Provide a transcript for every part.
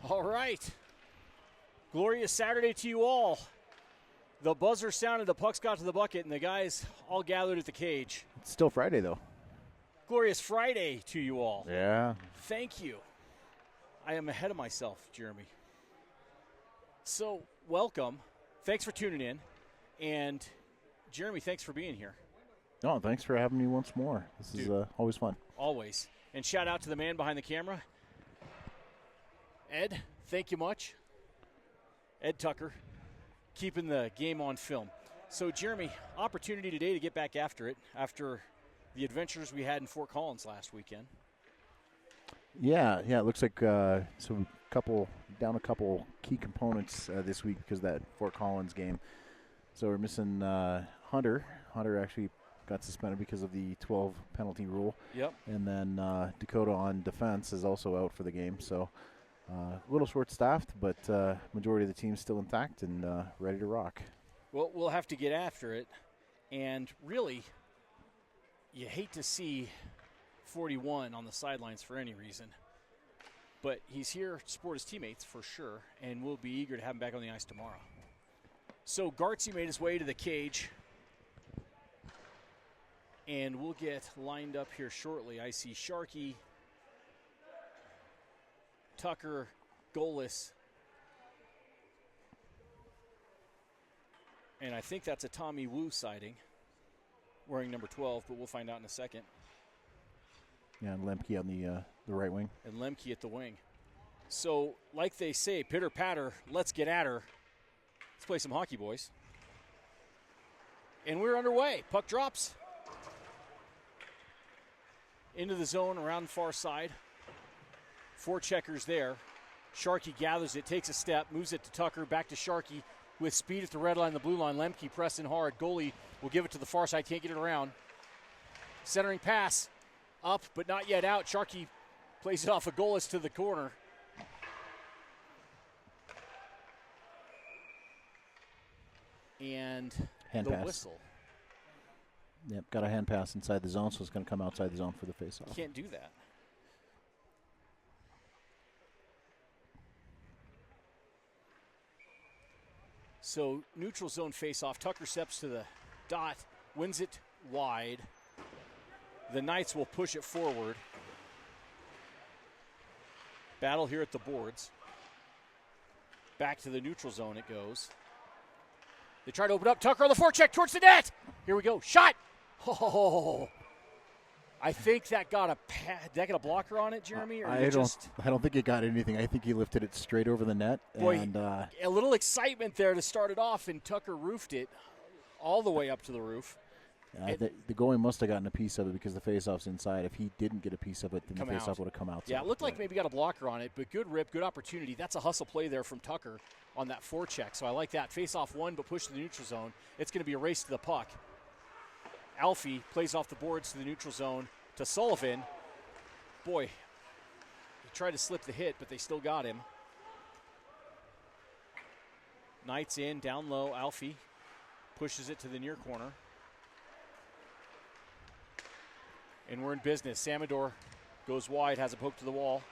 All right. Glorious Saturday to you all. The buzzer sounded, the pucks got to the bucket, and the guys all gathered at the cage. It's still Friday, though. Glorious Friday to you all. Yeah. Thank you. I am ahead of myself, Jeremy. So, welcome. Thanks for tuning in. And, Jeremy, thanks for being here. No, thanks for having me once more. This is always fun. Always. And shout out to the man behind the camera. Ed, thank you much. Ed Tucker, keeping the game on film. So, Jeremy, opportunity today to get back after it, after the adventures we had in Fort Collins last weekend. Yeah, it looks like down a couple key components this week because of that Fort Collins game. So we're missing Hunter. Hunter actually got suspended because of the 12 penalty rule. Yep. And then Dakota on defense is also out for the game. So a little short-staffed, but majority of the team's still intact and ready to rock. Well, we'll have to get after it. And really, you hate to see 41 on the sidelines for any reason. But he's here to support his teammates for sure, and we'll be eager to have him back on the ice tomorrow. So Gartsy made his way to the cage, and we'll get lined up here shortly. I see Sharkey, Tucker, Golis, and I think that's a Tommy Wu sighting, wearing number 12, but we'll find out in a second. Yeah, and Lembke on the right wing. And Lembke at the wing. So, like they say, pitter-patter, let's get at her. Let's play some hockey, boys. And we're underway. Puck drops. Into the zone around the far side. 4 checkers there. Sharkey gathers it, takes a step, moves it to Tucker, back to Sharkey with speed at the red line, the blue line. Lembke pressing hard. Goalie will give it to the far side, can't get it around. Centering pass. Up, but not yet out. Sharkey plays it off a Goalis to the corner. And hand the pass. Whistle. Yep, got a hand pass inside the zone, so it's going to come outside the zone for the faceoff. Can't do that. So neutral zone faceoff. Tucker steps to the dot, wins it wide. The Knights will push it forward. Battle here at the boards. Back to the neutral zone it goes. They try to open up. Tucker on the forecheck towards the net. Here we go. Shot. Oh, I think that got a blocker on it, Jeremy? Or I don't think it got anything. I think he lifted it straight over the net. Boy, and a little excitement there to start it off, and Tucker roofed it all the way up to the roof. The goalie must have gotten a piece of it because the faceoff's inside. If he didn't get a piece of it, then the faceoff would have come out. Yeah, it looked like maybe got a blocker on it, but good rip, good opportunity. That's a hustle play there from Tucker on that forecheck, so I like that. Faceoff one, but push to the neutral zone. It's going to be a race to the puck. Alfie plays off the boards to the neutral zone to Sullivan. Boy, he tried to slip the hit, but they still got him. Knights in, down low. Alfie pushes it to the near corner. And we're in business. Samador goes wide, has a poke to the wall.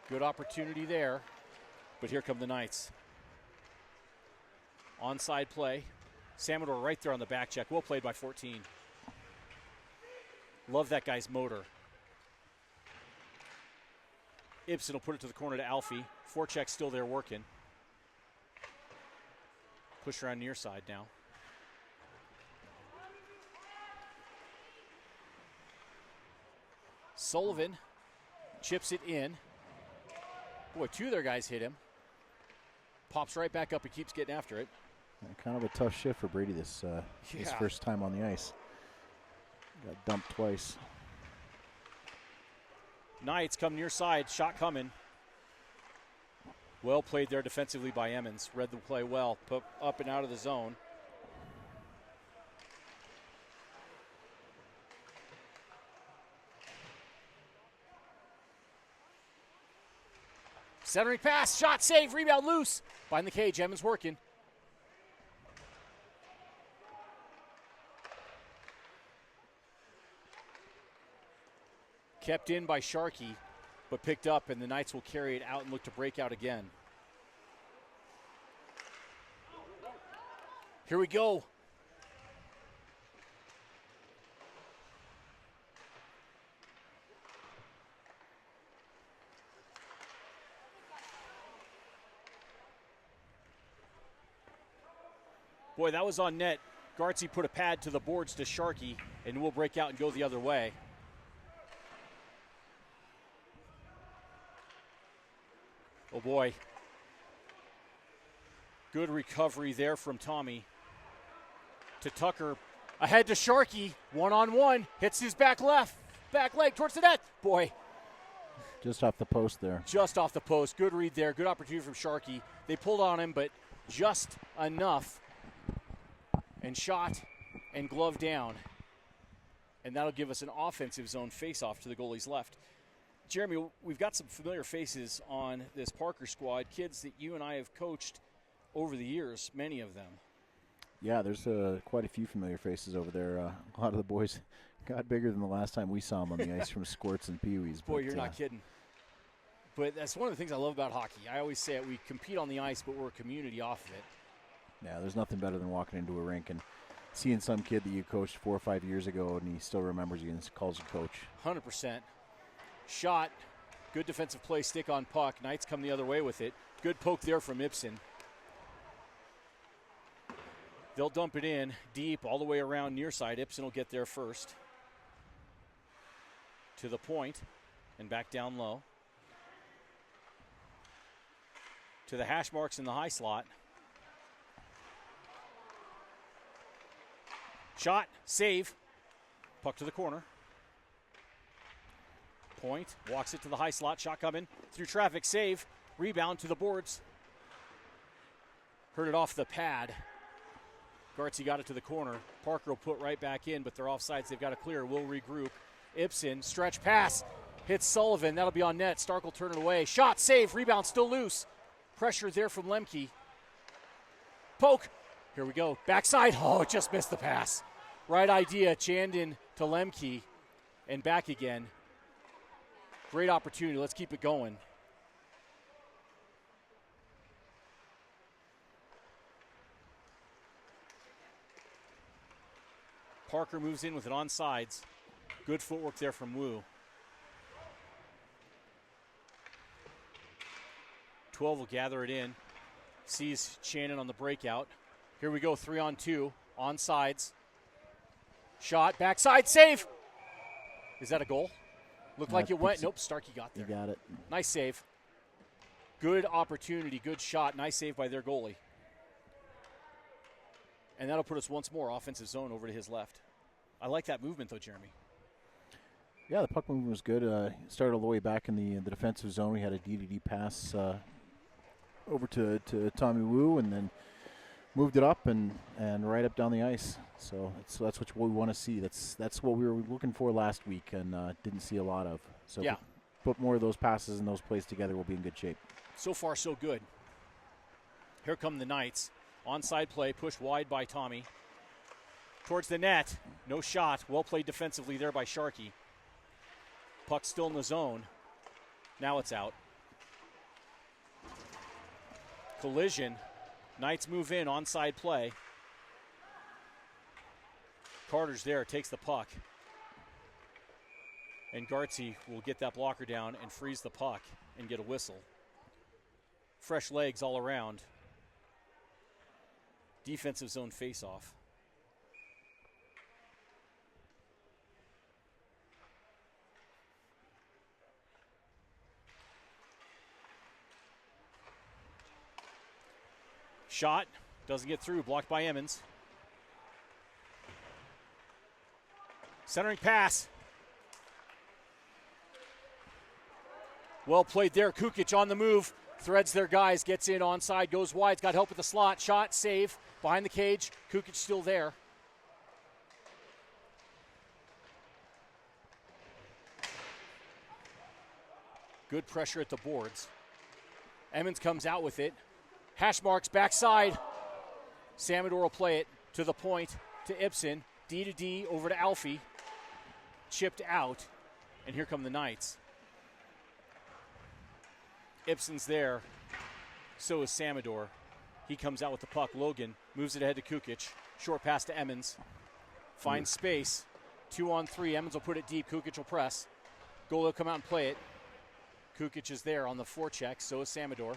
Good opportunity there, but here come the Knights. Onside play. Samador right there on the back check. Well played by 14. Love that guy's motor. Ipson will put it to the corner to Alfie. Forecheck still there working. Push around near side now. Sullivan chips it in. Boy, 2 of their guys hit him. Pops right back up and keeps getting after it. Kind of a tough shift for Brady this first time on the ice. Got dumped twice. Knights come near side. Shot coming. Well played there defensively by Emmons. Read the play well. Put up and out of the zone. Centering pass, shot, save, rebound, loose. Behind the cage, Emmons working. Kept in by Sharkey, but picked up, and the Knights will carry it out and look to break out again. Here we go. Boy, that was on net. Gartsy put a pad to the boards to Sharkey, and we'll break out and go the other way. Oh, boy. Good recovery there from Tommy. To Tucker. Ahead to Sharkey. One-on-one. Hits his back leg towards the net. Boy. Just off the post there. Just off the post. Good read there. Good opportunity from Sharkey. They pulled on him, but just enough. And shot and glove down. And that'll give us an offensive zone face-off to the goalie's left. Jeremy, we've got some familiar faces on this Parker squad, kids that you and I have coached over the years, many of them. Yeah, there's quite a few familiar faces over there. A lot of the boys got bigger than the last time we saw them on the ice from squirts and peewees. Boy, you're not kidding. But that's one of the things I love about hockey. I always say it, we compete on the ice, but we're a community off of it. Yeah, there's nothing better than walking into a rink and seeing some kid that you coached 4 or 5 years ago and he still remembers you and calls you coach. 100%. Shot. Good defensive play, stick on puck. Knights come the other way with it. Good poke there from Ipson. They'll dump it in deep all the way around near side. Ipson will get there first. To the point and back down low. To the hash marks in the high slot. Shot, save, puck to the corner. Point, walks it to the high slot, shot coming, through traffic, save, rebound to the boards. Heard it off the pad. Gartsy got it to the corner. Parker will put right back in, but they're offsides, they've got to clear, we'll regroup. Ipson, stretch pass, hits Sullivan, that'll be on net, Stark will turn it away. Shot, save, rebound, still loose. Pressure there from Lembke. Poke. Here we go. Backside. Oh, just missed the pass. Right idea. Chandon to Lembke and back again. Great opportunity. Let's keep it going. Parker moves in with it on sides. Good footwork there from Wu. 12 will gather it in. Sees Chandon on the breakout. Here we go, 3-on-2, on sides. Shot, backside, save. Is that a goal? Looked like it went. Nope, Starkey got there. You got it. Nice save. Good opportunity, good shot. Nice save by their goalie. And that'll put us once more offensive zone over to his left. I like that movement, though, Jeremy. Yeah, the puck movement was good. Started all the way back in the defensive zone. We had a DDD pass over to Tommy Wu, and then moved it up and right up down the ice. So that's what we want to see. That's what we were looking for last week and didn't see a lot of. So yeah. Put more of those passes and those plays together, we'll be in good shape. So far, so good. Here come the Knights. Onside play, pushed wide by Tommy. Towards the net. No shot. Well played defensively there by Sharkey. Puck still in the zone. Now it's out. Collision. Knights move in, onside play. Carter's there, takes the puck. And Gartsy will get that blocker down and freeze the puck and get a whistle. Fresh legs all around. Defensive zone face-off. Shot, doesn't get through, blocked by Emmons. Centering pass. Well played there. Kukic on the move, threads their guys, gets in onside, goes wide, got help with the slot. Shot, save, behind the cage. Kukic still there. Good pressure at the boards. Emmons comes out with it. Hash marks backside. Samador will play it to the point to Ipson. D to D over to Alfie. Chipped out. And here come the Knights. Ipson's there. So is Samador. He comes out with the puck. Logan moves it ahead to Kukic. Short pass to Emmons. Finds space. 2-on-3. Emmons will put it deep. Kukic will press. Goalie will come out and play it. Kukic is there on the forecheck. So is Samador.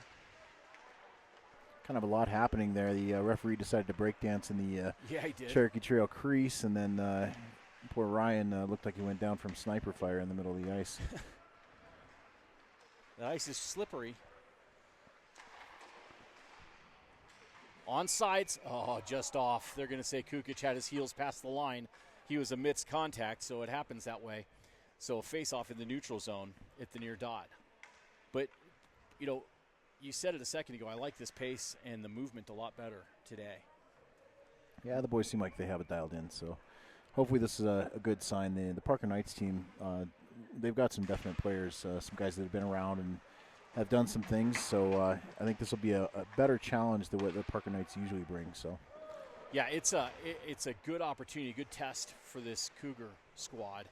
Kind of a lot happening there. The referee decided to break dance in the he did. Cherokee Trail crease, and then poor Ryan looked like he went down from sniper fire in the middle of the ice. The ice is slippery. Onsides, just off. They're going to say Kukic had his heels past the line. He was amidst contact, so it happens that way. So a face-off in the neutral zone at the near dot. But, you said it a second ago, I like this pace and the movement a lot better today. Yeah, the boys seem like they have it dialed in, so hopefully this is a good sign. The Parker Knights team, they've got some definite players, some guys that have been around and have done some things, so I think this will be a better challenge than what the Parker Knights usually bring. So, yeah, it's a good opportunity, a good test for this Cougar squad.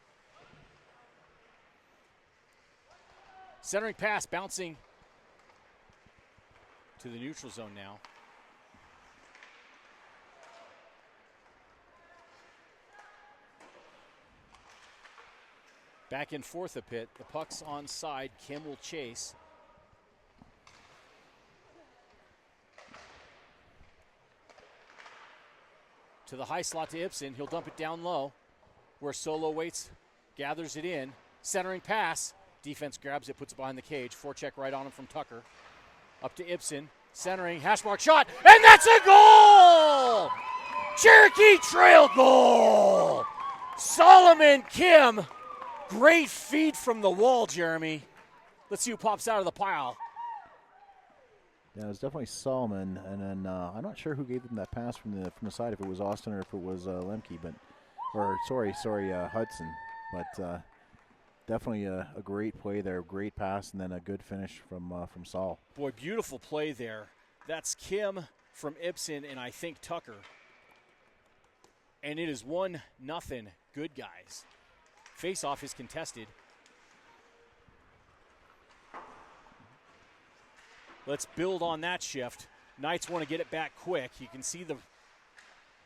Centering pass, bouncing to the neutral zone now. Back and forth a bit. The puck's onside. Kim will chase. To the high slot to Ipson. He'll dump it down low where Solo waits, gathers it in. Centering pass. Defense grabs it, puts it behind the cage. Forecheck right on him from Tucker. Up to Ipson. Centering, hash mark shot, and that's a goal! Cherokee Trail goal! Solomon Kim. Great feed from the wall, Jeremy. Let's see who pops out of the pile. Yeah, it was definitely Solomon, and then I'm not sure who gave them that pass from the side, if it was Austin or if it was Lembke, Hudson. But definitely a great play there, great pass, and then a good finish from Saul. Boy, beautiful play there. That's Kim from Ipson and I think Tucker. And it is 1-0 good guys. Face-off is contested. Let's build on that shift. Knights want to get it back quick. You can see the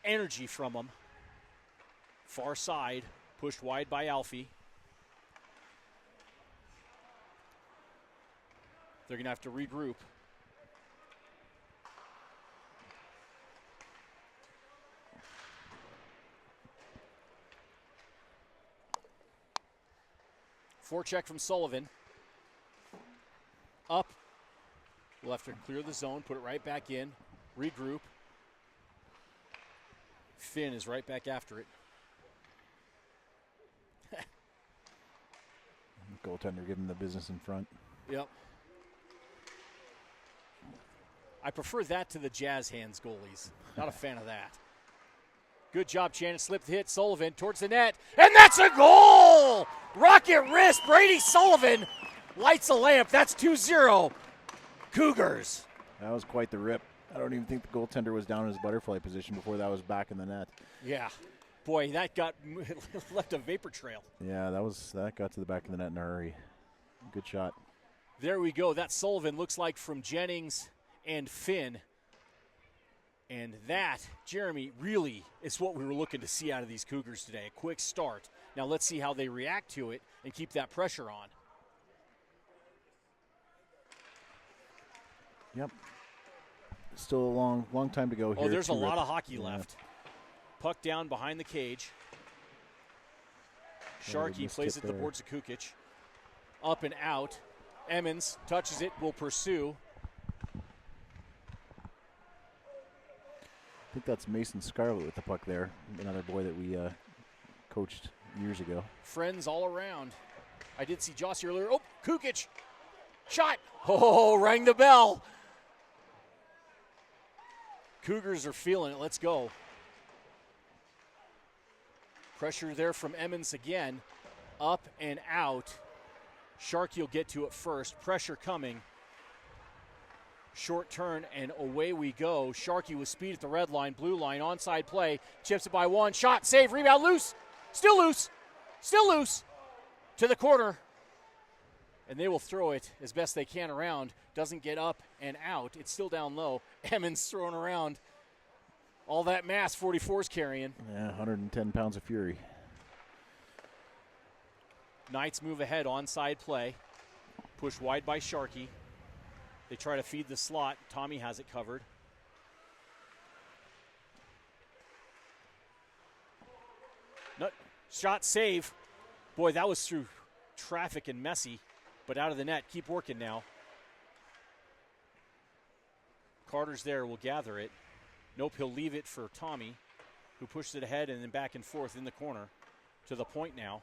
energy from them. Far side, pushed wide by Alfie. They're going to have to regroup. Forecheck from Sullivan. Up. We'll have to clear the zone, put it right back in, regroup. Finn is right back after it. Goaltender giving the business in front. Yep. I prefer that to the Jazz hands goalies. Not a fan of that. Good job, Shannon. Slipped the hit. Sullivan towards the net. And that's a goal! Rocket wrist. Brady Sullivan lights a lamp. That's 2-0. Cougars. That was quite the rip. I don't even think the goaltender was down in his butterfly position before that was back in the net. Yeah. Boy, that left a vapor trail. Yeah, that got to the back of the net in a hurry. Good shot. There we go. That Sullivan looks like from Jennings and Finn. And that, Jeremy, really is what we were looking to see out of these Cougars today. A quick start. Now let's see how they react to it and keep that pressure on. Yep. Still a long time to go here. Oh, there's a lot of hockey left. Puck down behind the cage. Sharkey plays at the boards of Kukic. Up and out. Emmons touches it, will pursue. I think that's Mason Scarlett with the puck there. Another boy that we coached years ago. Friends all around. I did see Joss earlier. Oh, Kukic. Shot. Oh, rang the bell. Cougars are feeling it. Let's go. Pressure there from Emmons again. Up and out. Sharkey will get to it first. Pressure coming. Short turn, and away we go. Sharkey with speed at the red line, blue line, onside play. Chips it by one. Shot, save, rebound, loose. Still loose. Still loose. To the corner. and they will throw it as best they can around. Doesn't get up and out. It's still down low. Emmons throwing around all that mass 44's carrying. Yeah, 110 pounds of fury. Knights move ahead, onside play. Push wide by Sharkey. They try to feed the slot. Tommy has it covered. Shot save. Boy, that was through traffic and messy, but out of the net. Keep working now. Carter's there, will gather it. Nope, he'll leave it for Tommy, who pushed it ahead and then back and forth in the corner to the point now.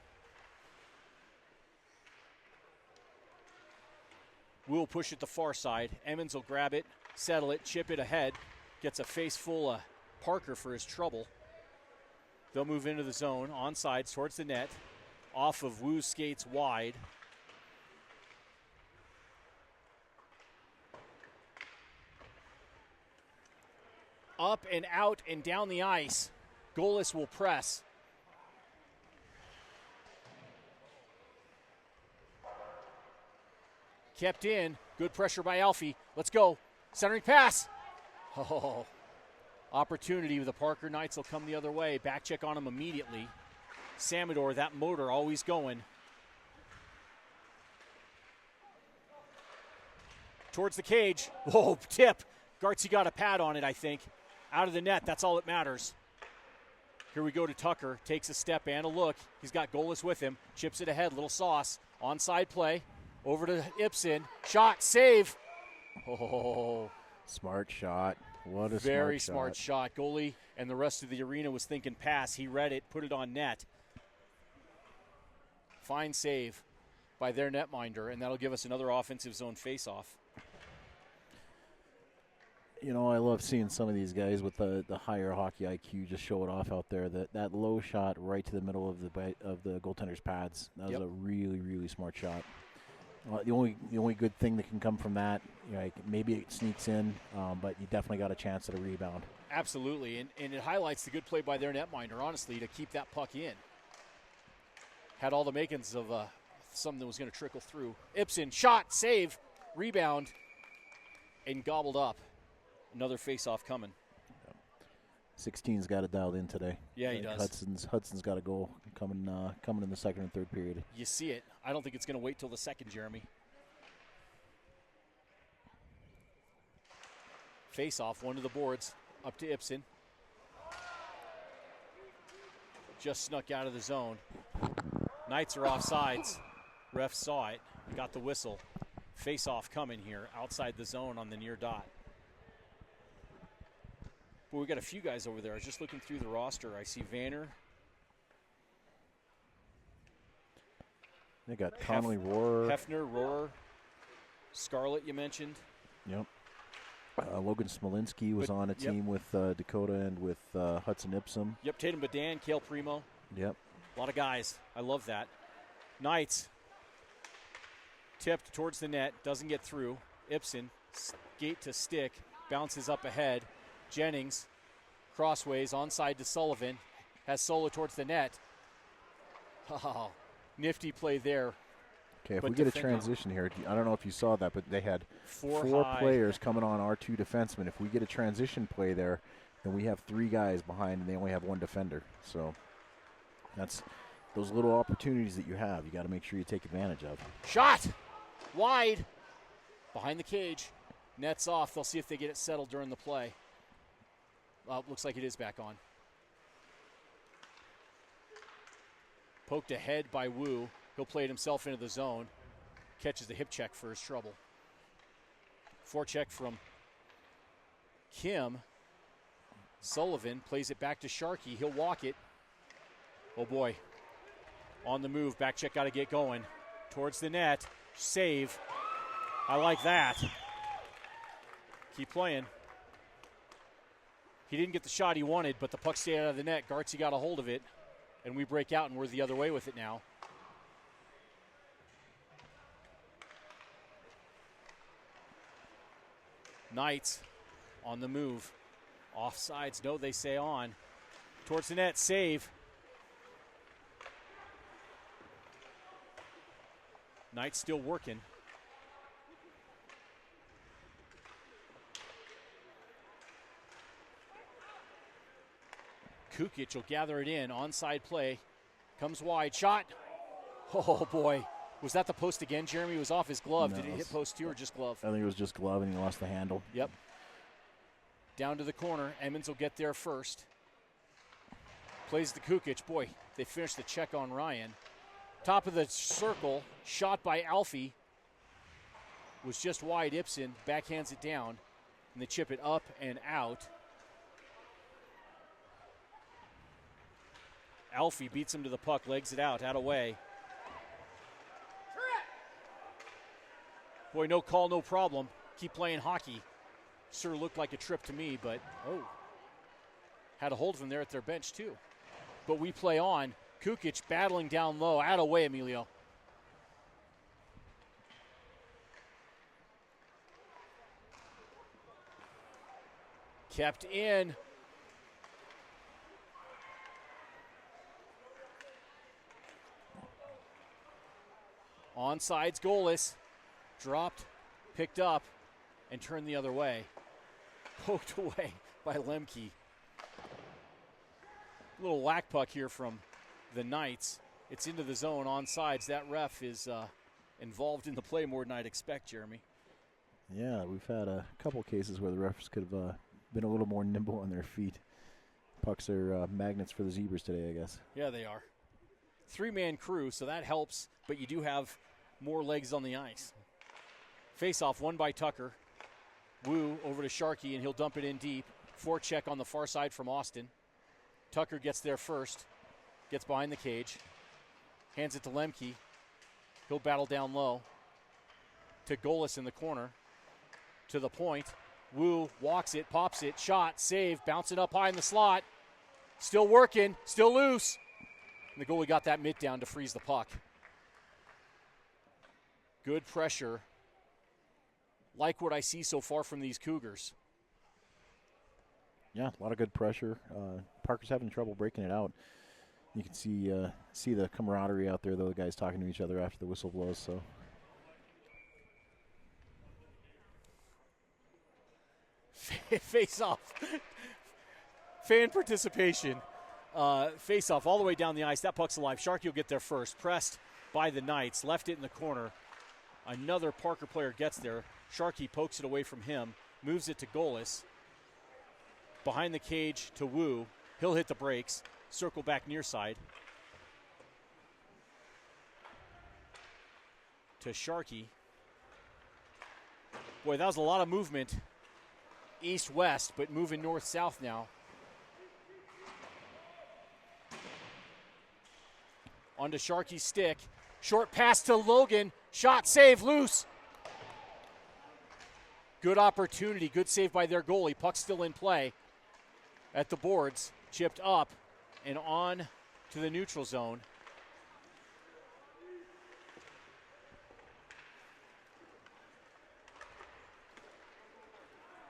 Will push it the far side. Emmons will grab it, settle it, chip it ahead. Gets a face full of Parker for his trouble. They'll move into the zone, onside towards the net. Off of Wu's skates wide. Up and out and down the ice. Goalless will press. Kept in. Good pressure by Alfie. Let's go. Centering pass. Oh. Opportunity with the Parker Knights will come the other way. Back check on him immediately. Samador, that motor always going. Towards the cage. Whoa, tip. Gartsy got a pad on it, I think. Out of the net, that's all that matters. Here we go to Tucker. Takes a step and a look. He's got goalless with him. Chips it ahead, little sauce. Onside play. Over to Ipson. Shot, save. Oh. Smart shot. What a very smart shot. Goalie and the rest of the arena was thinking pass. He read it, put it on net. Fine save by their netminder, and that'll give us another offensive zone face-off. You know, I love seeing some of these guys with the higher hockey IQ just show it off out there. That low shot right to the middle of the goaltender's pads. That was a really, really smart shot. The only good thing that can come from that, maybe it sneaks in, but you definitely got a chance at a rebound. Absolutely, and it highlights the good play by their netminder, honestly, to keep that puck in. Had all the makings of something that was going to trickle through. Ipson, shot, save, rebound, and gobbled up. Another face-off coming. 16's got it dialed in today. Yeah, he does. Hudson's got a goal coming in the second and third period. You see it. I don't think it's going to wait till the second, Jeremy. Face-off, one to the boards, up to Ipson. Just snuck out of the zone. Knights are off sides. Ref saw it, got the whistle. Face-off coming here, outside the zone on the near dot. Well, we got a few guys over there. I was just looking through the roster. I see Vanner. They got Connolly, Rohrer. Hefner, Rohrer. Scarlett, you mentioned. Yep. Logan Smolinski was on a team with Dakota and with Hudson Ipsum. Yep, Tatum Badan, Cale Primo. Yep. A lot of guys. I love that. Knights. Tipped towards the net. Doesn't get through. Ipson. Skate to stick. Bounces up ahead. Jennings, crossways, onside to Sullivan, has solo towards the net. Oh, nifty play there. Okay, if we get a transition here, I don't know if you saw that, but they had four players coming on our two defensemen. If we get a transition play there, then we have three guys behind, and they only have one defender. So that's those little opportunities that you have. You got to make sure you take advantage of. Shot, wide, behind the cage, nets off. They'll see if they get it settled during the play. Well, looks like it is back on. Poked ahead by Wu. He'll play it himself into the zone. Catches the hip check for his trouble. Forecheck from Kim. Sullivan plays it back to Sharkey. He'll walk it. Oh, boy. On the move. Back check got to get going. Towards the net. Save. I like that. Keep playing. He didn't get the shot he wanted, but the puck stayed out of the net. Gartsy got a hold of it, and we break out, and we're the other way with it now. Knights on the move. Offsides, no, they say on. Towards the net, save. Knights still working. Kukic will gather it in. Onside play. Comes wide. Shot. Oh, boy. Was that the post again, Jeremy? It was off his glove. No, Did it hit post two or just glove? I think it was just glove, and he lost the handle. Yep. Down to the corner. Emmons will get there first. Plays the Kukic. Boy, they finished the check on Ryan. Top of the circle. Shot by Alfie. Was just wide. Ipson backhands it down. And they chip it up and out. Alfie beats him to the puck. Legs it out away. Boy, no call, no problem. Keep playing hockey. Sure looked like a trip to me, but had a hold of him there at their bench too. But we play on. Kukic battling down low. Out of way, Emilio. Kept in. Onsides, goalless. Dropped, picked up, and turned the other way. Poked away by Lembke. Little whack puck here from the Knights. It's into the zone, onsides. That ref is involved in the play more than I'd expect, Jeremy. Yeah, we've had a couple cases where the refs could have been a little more nimble on their feet. Pucks are magnets for the Zebras today, I guess. Yeah, they are. 3-man crew, so that helps, but you do have more legs on the ice. Face-off, won by Tucker. Wu over to Sharkey, and he'll dump it in deep. Forecheck on the far side from Austin. Tucker gets there first. Gets behind the cage. Hands it to Lembke. He'll battle down low. To Golis in the corner. To the point. Wu walks it, pops it, shot, save, bouncing up high in the slot. Still working, still loose. And the goalie got that mitt down to freeze the puck. Good pressure. Like what I see so far from these Cougars. Yeah, a lot of good pressure. Parker's having trouble breaking it out. You can see the camaraderie out there, though, the guys talking to each other after the whistle blows. So Face off. Fan participation. Face off all the way down the ice. That puck's alive. Sharkey will get there first. Pressed by the Knights. Left it in the corner. Another Parker player gets there. Sharkey pokes it away from him. Moves it to Golis. Behind the cage to Wu. He'll hit the brakes. Circle back near side. To Sharkey. Boy, that was a lot of movement. East-west, but moving north-south now. Onto Sharkey's stick. Short pass to Logan. Shot, save, loose. Good opportunity. Good save by their goalie. Puck still in play at the boards. Chipped up and on to the neutral zone.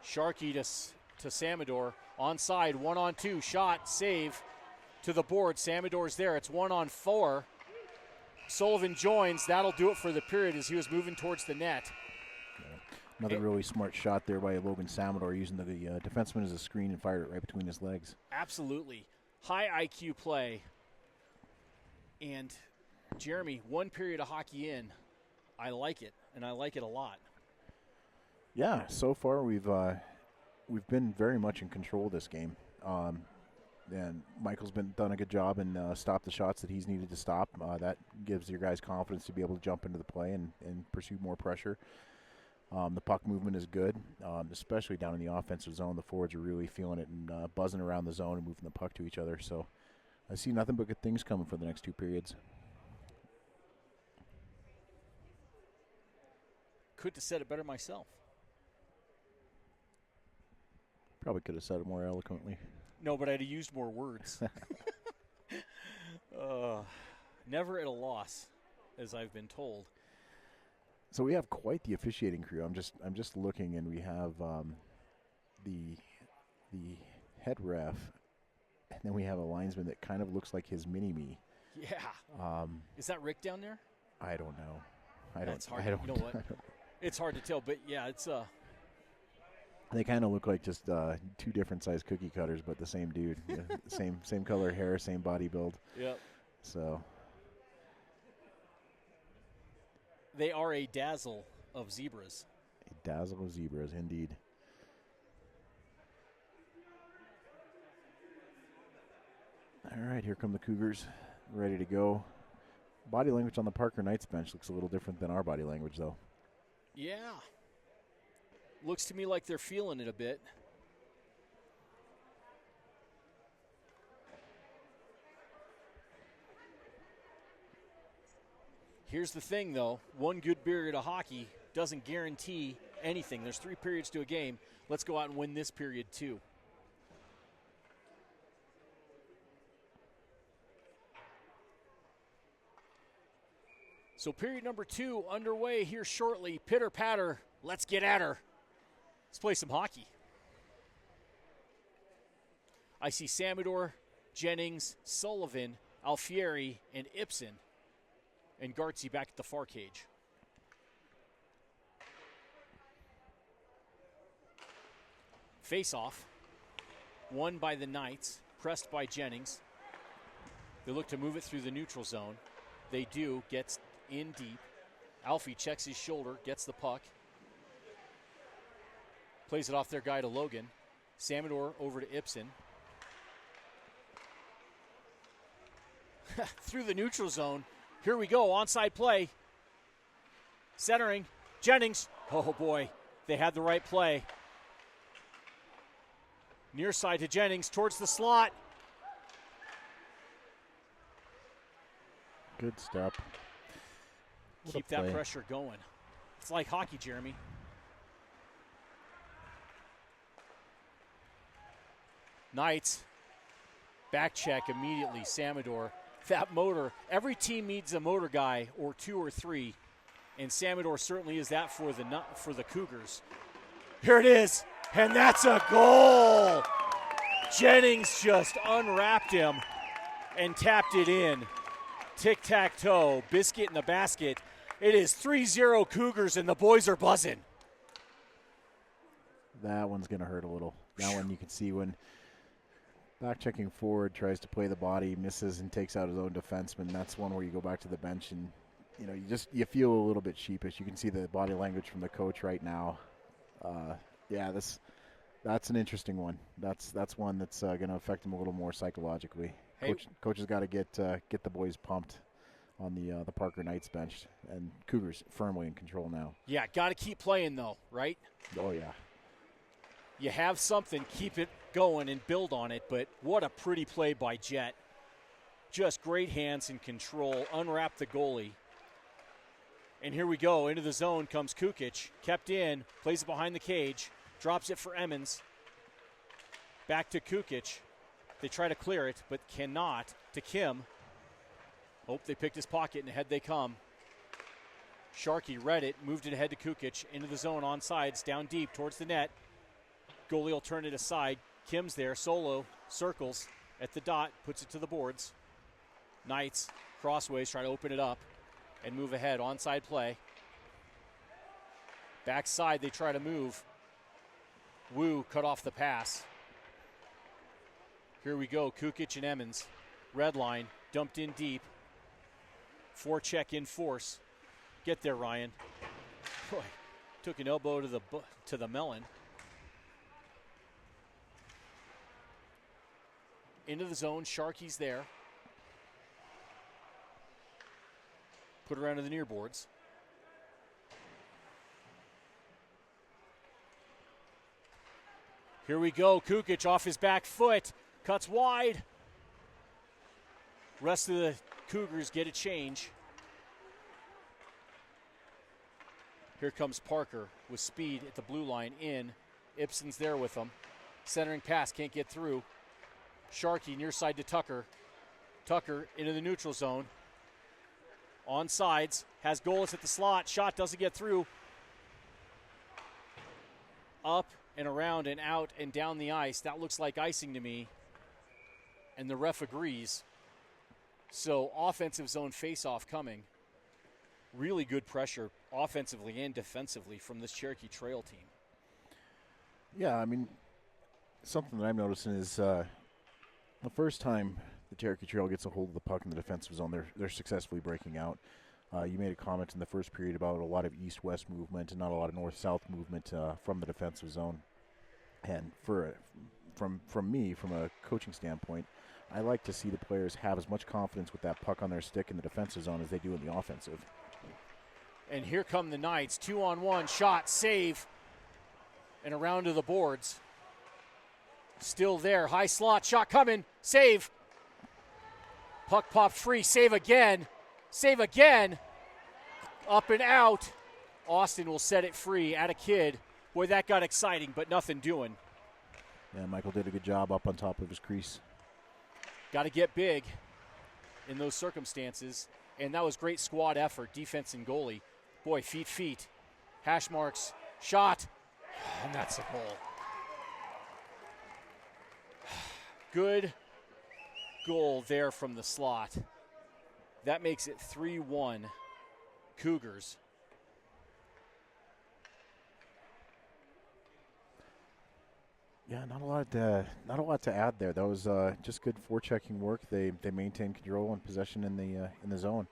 Sharkey to Samador. Onside, 1-on-2. Shot, save to the board. Samador's there. It's 1-on-4. Sullivan joins. That'll do it for the period as he was moving towards the net. Another really smart shot there by Logan Samador, using the defenseman as a screen and fired it right between his legs. Absolutely. High IQ play. And, Jeremy, one period of hockey in, I like it, and I like it a lot. Yeah, so far we've been very much in control of this game. And Michael's done a good job and stopped the shots that he's needed to stop. That gives your guys confidence to be able to jump into the play and pursue more pressure. The puck movement is good, especially down in the offensive zone. The forwards are really feeling it and buzzing around the zone and moving the puck to each other. So I see nothing but good things coming for the next two periods. Couldn't have said it better myself. Probably could have said it more eloquently. No, but I'd have used more words. Never at a loss, as I've been told. So we have quite the officiating crew. I'm just looking, and we have the head ref, and then we have a linesman that kind of looks like his mini-me. Yeah. Is that Rick down there? I don't know. That's hard. I don't, You know what? It's hard to tell, but yeah, it's They kind of look like just two different size cookie cutters, but the same dude. Yeah, same color hair, same body build. Yep. So they are a dazzle of zebras. A dazzle of zebras, indeed. All right, here come the Cougars, ready to go. Body language on the Parker Knights bench looks a little different than our body language, though. Yeah. Looks to me like they're feeling it a bit. Here's the thing, though. One good period of hockey doesn't guarantee anything. There's 3 periods to a game. Let's go out and win this period, too. So period number 2 underway here shortly. Pitter patter. Let's get at her. Let's play some hockey. I see Samador, Jennings, Sullivan, Alfieri, and Ipson. And Gartsy back at the far cage. Face-off. Won by the Knights. Pressed by Jennings. They look to move it through the neutral zone. They do. Gets in deep. Alfie checks his shoulder. Gets the puck. Plays it off their guy to Logan. Samador over to Ipson. Through the neutral zone. Here we go, onside play. Centering, Jennings. Oh boy, they had the right play. Near side to Jennings, towards the slot. Good step. Keep that pressure going. It's like hockey, Jeremy. Knights, back check immediately, Samador. That motor, every team needs a motor guy or 2 or 3, and Samador certainly is that for the Cougars. Here it is, and that's a goal! Jennings just unwrapped him and tapped it in. Tic-tac-toe, biscuit in the basket. It is 3-0 Cougars, and the boys are buzzing. That one's going to hurt a little. That one you can see when back checking forward, tries to play the body, misses and takes out his own defenseman. That's one where you go back to the bench and you feel a little bit sheepish. You can see the body language from the coach right now. That's an interesting one. That's one that's going to affect him a little more psychologically. Hey. Coach has got to get the boys pumped on the Parker Knights bench, and Cougars firmly in control now. Yeah, got to keep playing though, right? Oh yeah. You have something, keep it going and build on it, but what a pretty play by Jet. Just great hands and control, unwrap the goalie. And here we go, into the zone comes Kukic, kept in, plays it behind the cage, drops it for Emmons. Back to Kukic. They try to clear it, but cannot. To Kim. Oh, they picked his pocket and ahead they come. Sharkey read it, moved it ahead to Kukic, into the zone on sides, down deep towards the net. Goalie will turn it aside. Kim's there, solo, circles at the dot, puts it to the boards. Knights, crossways, try to open it up and move ahead. Onside play. Backside, they try to move. Wu cut off the pass. Here we go, Kukic and Emmons. Red line, dumped in deep. Forecheck in force. Get there, Ryan. Boy, took an elbow to the melon. Into the zone, Sharkey's there. Put around to the near boards. Here we go, Kukic off his back foot, cuts wide. Rest of the Cougars get a change. Here comes Parker with speed at the blue line in. Ipson's there with him. Centering pass, can't get through. Sharkey near side to Tucker. Tucker into the neutral zone. On sides, has goals at the slot. Shot doesn't get through. Up and around and out and down the ice. That looks like icing to me. And the ref agrees. So offensive zone face-off coming. really good pressure offensively and defensively from this Cherokee Trail team. Yeah, I mean, something that I'm noticing is the first time the Cherokee Trail gets a hold of the puck in the defensive zone, they're successfully breaking out. You made a comment in the first period about a lot of east-west movement and not a lot of north-south movement from the defensive zone. And from me, from a coaching standpoint, I like to see the players have as much confidence with that puck on their stick in the defensive zone as they do in the offensive. And here come the Knights. 2-on-1, shot, save, and around to the boards. Still there, high slot, shot coming, save. Puck popped free, save again, up and out. Austin will set it free at a kid. Boy, that got exciting, but nothing doing. Yeah, Michael did a good job up on top of his crease. Got to get big in those circumstances, and that was great squad effort, defense and goalie. Boy, feet, hash marks, shot, and that's a goal. Good goal there from the slot. That makes it 3-1 Cougars. Yeah, not a lot to add there. That was just good forechecking work. They maintained control and possession in the zone.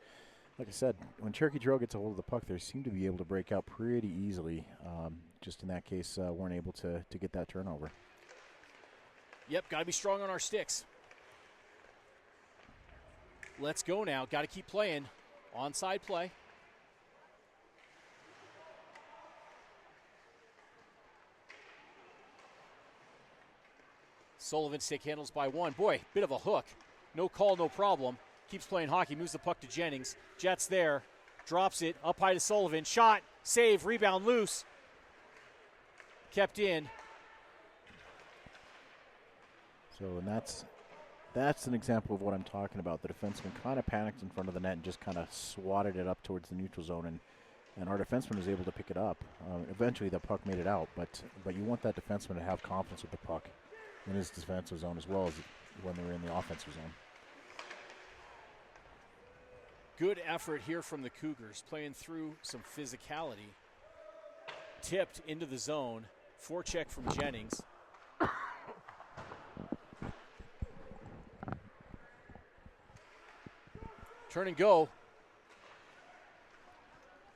Like I said, when Cherokee Trail gets a hold of the puck, they seem to be able to break out pretty easily. Just in that case, weren't able to get that turnover. Yep, got to be strong on our sticks. Let's go now. Got to keep playing. Onside play. Sullivan stick handles by one. Boy, bit of a hook. No call, no problem. Keeps playing hockey, moves the puck to Jennings. Jets there, drops it, up high to Sullivan. Shot, save, rebound, loose. Kept in. So, and that's an example of what I'm talking about. The defenseman kind of panicked in front of the net and just kind of swatted it up towards the neutral zone, and our defenseman was able to pick it up. Eventually, the puck made it out, but you want that defenseman to have confidence with the puck in his defensive zone as well as when they're in the offensive zone. Good effort here from the Cougars, playing through some physicality. Tipped into the zone. Forecheck from Jennings. Turn and go.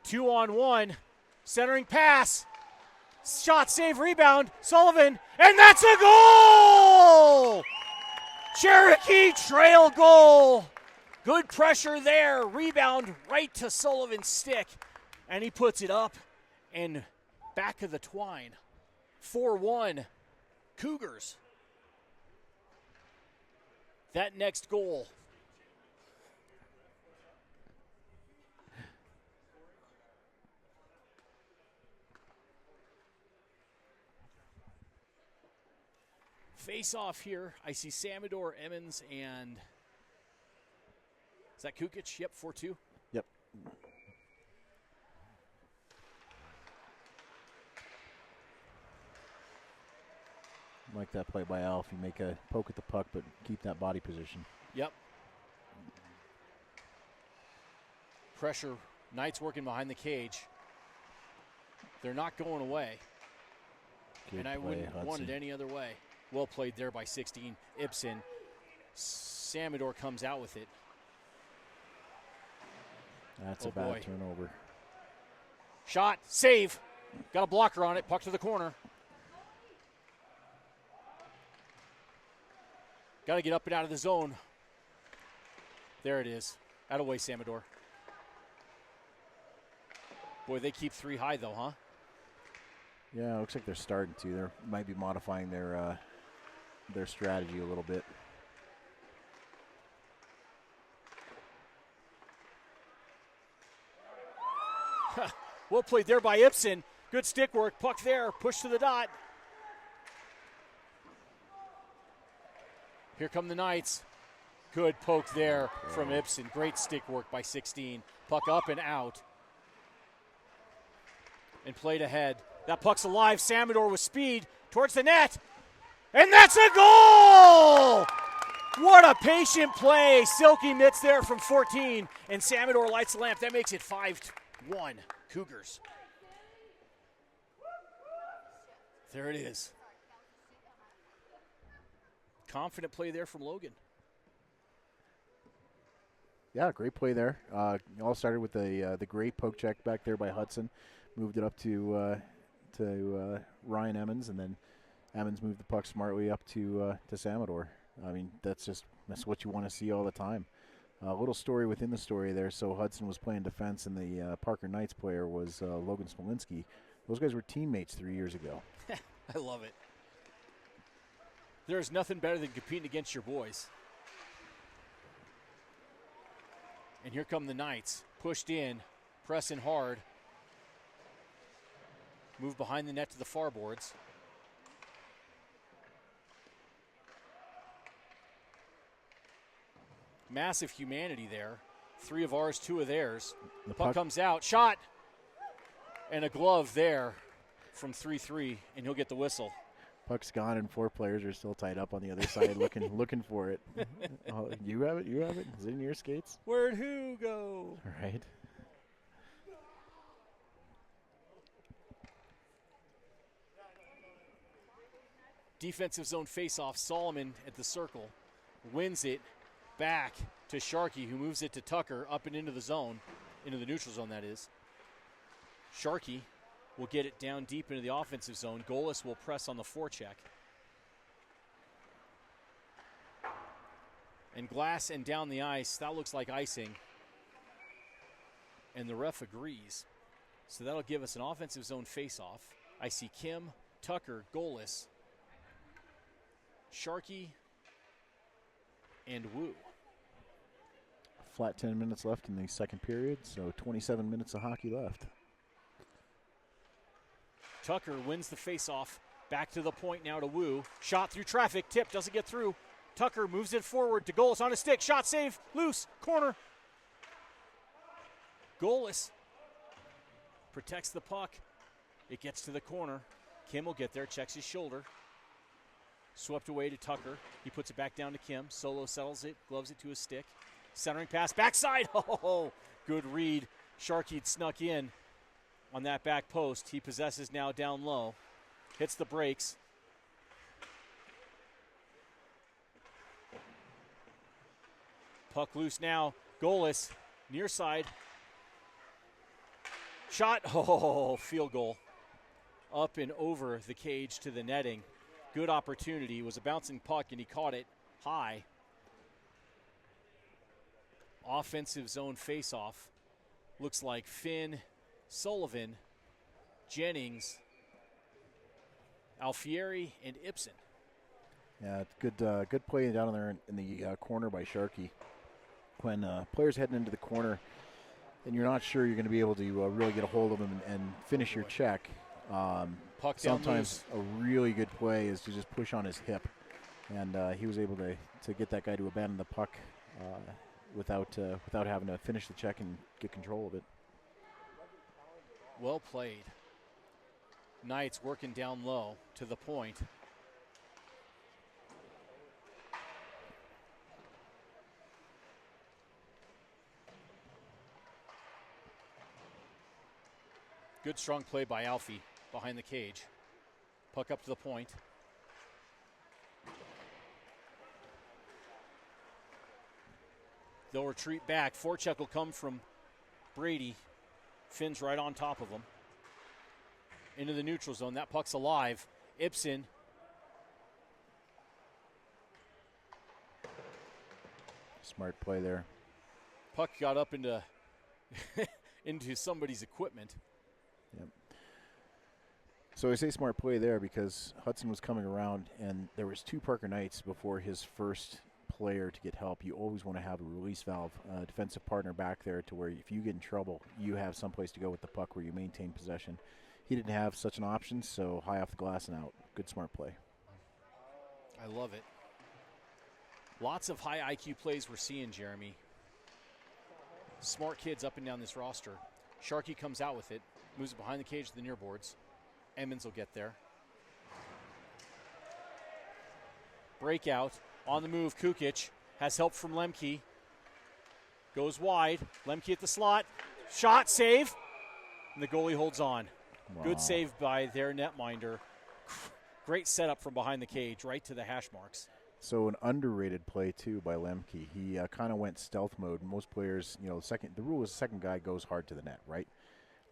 2-on-1. Centering pass. Shot, save, rebound. Sullivan. And that's a goal! Cherokee Trail goal. Good pressure there. Rebound right to Sullivan's stick. And he puts it up and back of the twine. 4-1 Cougars. That next goal. Face off here. I see Samador, Emmons, and is that Kukic? Yep, 4-2. Yep. Like that play by Alf. You make a poke at the puck, but keep that body position. Yep. Pressure. Knights working behind the cage. They're not going away. Good and I play, wouldn't want it Hudson. any other way. Well played there by 16. Ipson. Samador comes out with it. That's Oh, a bad boy. turnover. Shot. Save. Got a blocker on it. Puck to the corner. Got to get up and out of the zone. There it is. Out of way, Samador. Boy, they keep three high, though, huh? Yeah, it looks like they're starting to. They might be modifying their strategy a little bit. Well played there by Ipson. Good stick work. Puck there. Push to the dot. Here come the Knights. Good poke there from Ipson. Great stick work by 16. Puck up and out. And played ahead. That puck's alive. Samador with speed towards the net. And that's a goal! What a patient play. Silky mitts there from 14. And Samador lights the lamp. That makes it 5-2. 1, Cougars. There it is. Confident play there from Logan. Yeah, great play there. It all started with the great poke check back there by Hudson. Moved it up to Ryan Emmons, and then Emmons moved the puck smartly up to Samador. I mean, that's what you want to see all the time. A little story within the story there. So Hudson was playing defense, and the Parker Knights player was Logan Smolinski. Those guys were teammates 3 years ago. I love it. There's nothing better than competing against your boys. And here come the Knights. Pushed in, pressing hard. Move behind the net to the far boards. Massive humanity there. 3 of ours, 2 of theirs. The puck comes out. Shot! And a glove there from 3-3, and he'll get the whistle. Puck's gone, and 4 players are still tied up on the other side looking for it. Oh, you have it? Is it in your skates? Where'd who go? Right. Defensive zone faceoff. Sullivan at the circle. Wins it back to Sharkey, who moves it to Tucker up and into the zone. Into the neutral zone, that is. Sharkey will get it down deep into the offensive zone. Golis will press on the forecheck. And glass and down the ice. That looks like icing. And the ref agrees. So that'll give us an offensive zone faceoff. I see Kim, Tucker, Golis, Sharkey, and Wu. Flat 10 minutes left in the second period, so 27 minutes of hockey left. Tucker wins the faceoff. Back to the point now to Wu. Shot through traffic. Tip doesn't get through. Tucker moves it forward to Golis on a stick. Shot save. Loose. Corner. Golis protects the puck. It gets to the corner. Kim will get there. Checks his shoulder. Swept away to Tucker. He puts it back down to Kim. Solo settles it. Gloves it to his stick. Centering pass. Backside. Oh, good read. Sharkey snuck in on that back post. He possesses now down low. Hits the brakes. Puck loose now. Golis, near side. Shot. Oh, field goal. Up and over the cage to the netting. Good opportunity. It was a bouncing puck, and he caught it high. Offensive zone faceoff. Looks like Finn, Sullivan, Jennings, Alfieri, and Ipson. Yeah, it's good play down there in the corner by Sharkey. When players heading into the corner and you're not sure you're going to be able to really get a hold of them and finish your check, Puck sometimes a really good play is to just push on his hip. And he was able to get that guy to abandon the puck without having to finish the check and get control of it. Well played. Knights working down low to the point. Good strong play by Alfie behind the cage. Puck up to the point. They'll retreat back. Forecheck will come from Brady. Finn's right on top of him. Into the neutral zone. That puck's alive. Ipson. Smart play there. Puck got up into into somebody's equipment. Yep. So I say smart play there because Hudson was coming around, and there was 2 Parker Knights before his first player to get help. You always want to have a release valve, defensive partner back there to where if you get in trouble, you have someplace to go with the puck where you maintain possession. He didn't have such an option, so high off the glass and out. Good smart play. I love it. Lots of high IQ plays we're seeing, Jeremy. Smart kids up and down this roster. Sharkey comes out with it, moves it behind the cage to the near boards. Emmons will get there. Breakout. On the move, Kukic has help from Lembke. Goes wide. Lembke at the slot. Shot, save. And the goalie holds on. Wow. Good save by their netminder. Great setup from behind the cage, right to the hash marks. So an underrated play, too, by Lembke. He kind of went stealth mode. Most players, the rule is the second guy goes hard to the net, right?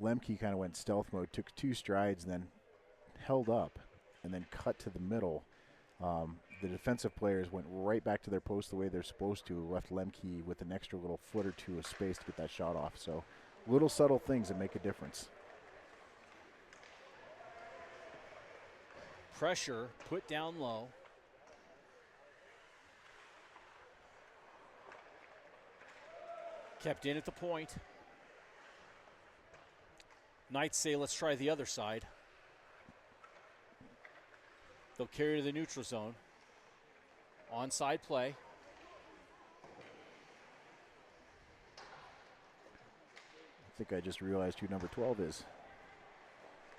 Lembke kind of went stealth mode, took 2 strides, and then held up, and then cut to the middle. The defensive players went right back to their post the way they're supposed to, left Lembke with an extra little foot or 2 of space to get that shot off. So little subtle things that make a difference. Pressure put down low. Kept in at the point. Knights say, let's try the other side. They'll carry to the neutral zone. Onside play. I think I just realized who number 12 is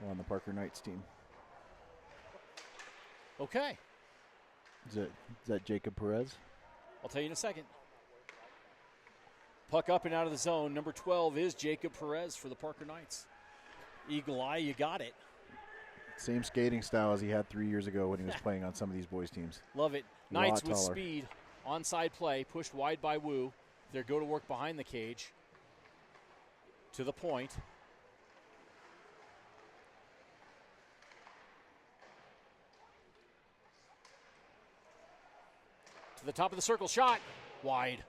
on the Parker Knights team. Okay. Is that Jacob Perez? I'll tell you in a second. Puck up and out of the zone. Number 12 is Jacob Perez for the Parker Knights. Eagle eye, you got it. Same skating style as he had 3 years ago when he was playing on some of these boys' teams. Love it. Knights with speed. Onside play. Pushed wide by Wu. They go to work behind the cage. To the point. To the top of the circle. Shot. Wide.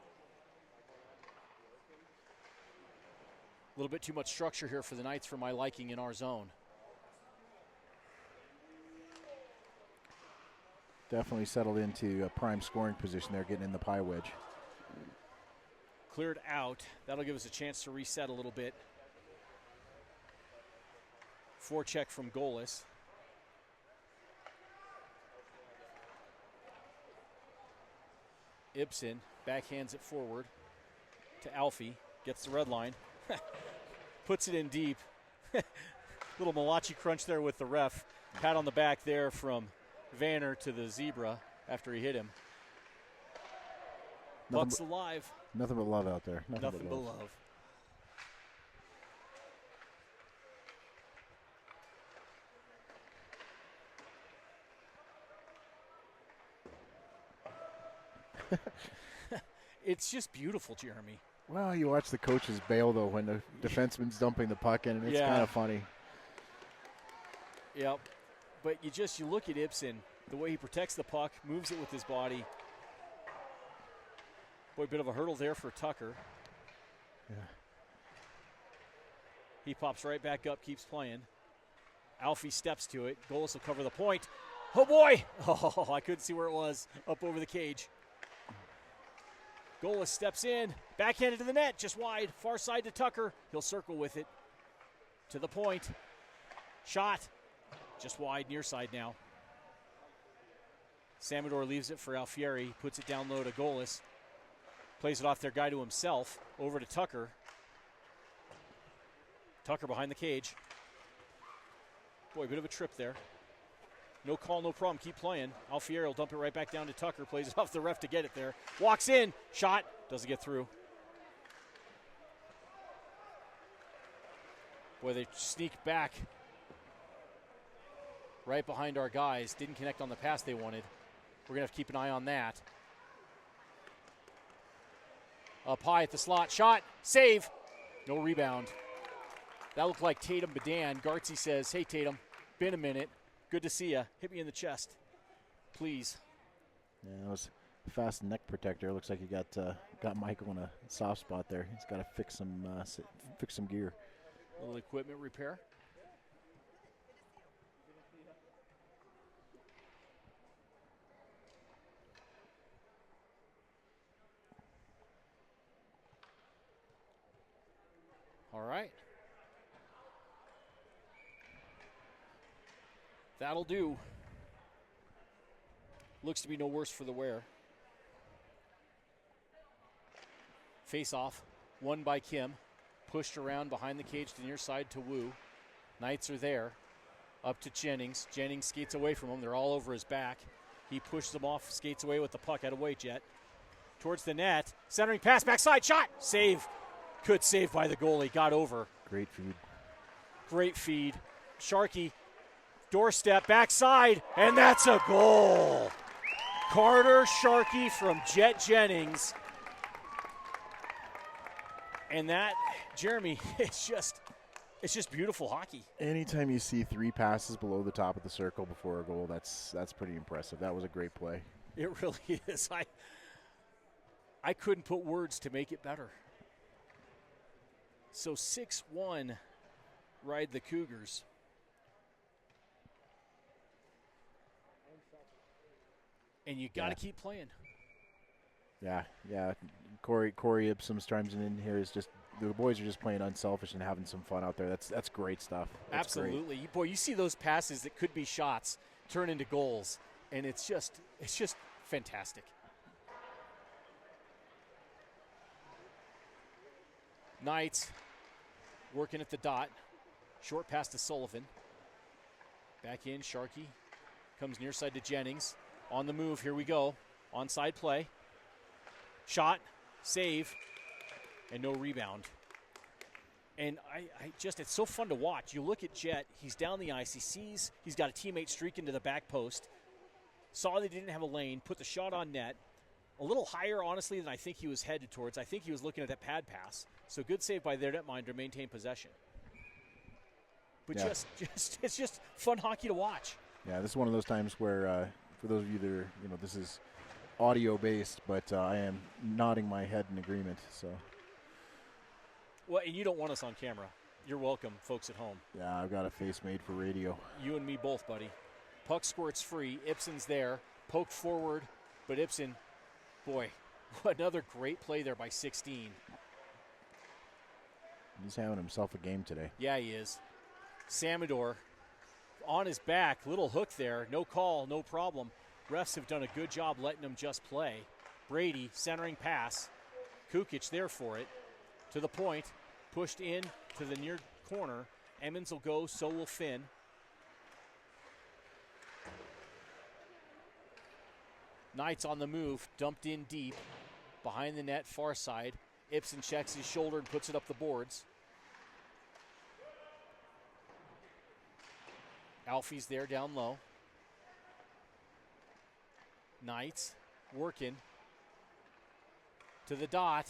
A little bit too much structure here for the Knights for my liking in our zone. Definitely settled into a prime scoring position there, getting in the pie wedge. Cleared out. That'll give us a chance to reset a little bit. Forecheck from Golis. Ipson backhands it forward to Alfie. Gets the red line. Puts it in deep. Little Malachi crunch there with the ref. Pat on the back there from Vanner to the zebra after he hit him. Buck's alive. Nothing but love out there. Nothing but love. It's just beautiful, Jeremy. Well, you watch the coaches bail, though, when the defenseman's dumping the puck in, and it's kind of funny. Yep. But you look at Ipson, the way he protects the puck, moves it with his body. Boy, a bit of a hurdle there for Tucker. Yeah. He pops right back up, keeps playing. Alfie steps to it. Golis will cover the point. Oh, boy! Oh, I couldn't see where it was. Up over the cage. Golis steps in. Backhanded to the net, just wide. Far side to Tucker. He'll circle with it. To the point. Shot. Just wide, near side now. Samador leaves it for Alfieri. Puts it down low to Golis. Plays it off their guy to himself. Over to Tucker. Tucker behind the cage. Boy, a bit of a trip there. No call, no problem. Keep playing. Alfieri will dump it right back down to Tucker. Plays it off the ref to get it there. Walks in. Shot. Doesn't get through. Boy, they sneak back right behind our guys. Didn't connect on the pass they wanted. We're going to have to keep an eye on that. Up high at the slot. Shot. Save. No rebound. That looked like Tatum Badan. Gartsy says, hey, Tatum, been a minute. Good to see you. Hit me in the chest, please. Yeah, that was a fast neck protector. Looks like he got Michael in a soft spot there. He's got to fix some gear. A little equipment repair. All right. That'll do. Looks to be no worse for the wear. Face off. Won by Kim. Pushed around behind the cage to near side to Wu. Knights are there. Up to Jennings. Jennings skates away from him. They're all over his back. He pushes them off, skates away with the puck out of weight jet. Towards the net. Centering pass, backside, shot! Save. Good save by the goalie. Got over. Great feed. Great feed. Sharkey, doorstep, backside, and that's a goal. Carter Sharkey from Jet Jennings. And that, Jeremy, it's just beautiful hockey. Anytime you see 3 passes below the top of the circle before a goal, that's pretty impressive. That was a great play. It really is. I couldn't put words to make it better. So 6-1 ride the Cougars. And you got to keep playing. Yeah. Corey Ipsum chimes in here. Is just the boys are just playing unselfish and having some fun out there. That's great stuff. That's Absolutely, great. Boy. You see those passes that could be shots turn into goals, and it's just fantastic. Knights working at the dot. Short pass to Sullivan. Back in, Sharkey comes near side to Jennings. On the move, here we go. Onside play. Shot, save, and no rebound. And it's so fun to watch. You look at Jet, he's down the ice, he's got a teammate streak into the back post. Saw they didn't have a lane, put the shot on net. A little higher, honestly, than I think he was headed towards. I think he was looking at that pad pass. So good save by their netminder to maintain possession. But it's just fun hockey to watch. Yeah, this is one of those times where, for those of you that are, this is audio-based, but I am nodding my head in agreement. So. Well, and you don't want us on camera. You're welcome, folks at home. Yeah, I've got a face made for radio. You and me both, buddy. Puck squirts free. Ipson's there. Poked forward, but Ipson, boy, another great play there by 16. He's having himself a game today. Yeah, he is. Samador on his back. Little hook there. No call, no problem. Refs have done a good job letting him just play. Brady, centering pass. Kukic there for it. To the point. Pushed in to the near corner. Emmons will go, so will Finn. Knights on the move. Dumped in deep. Behind the net, far side. Ipson checks his shoulder and puts it up the boards. Alfie's there down low. Knights working to the dot.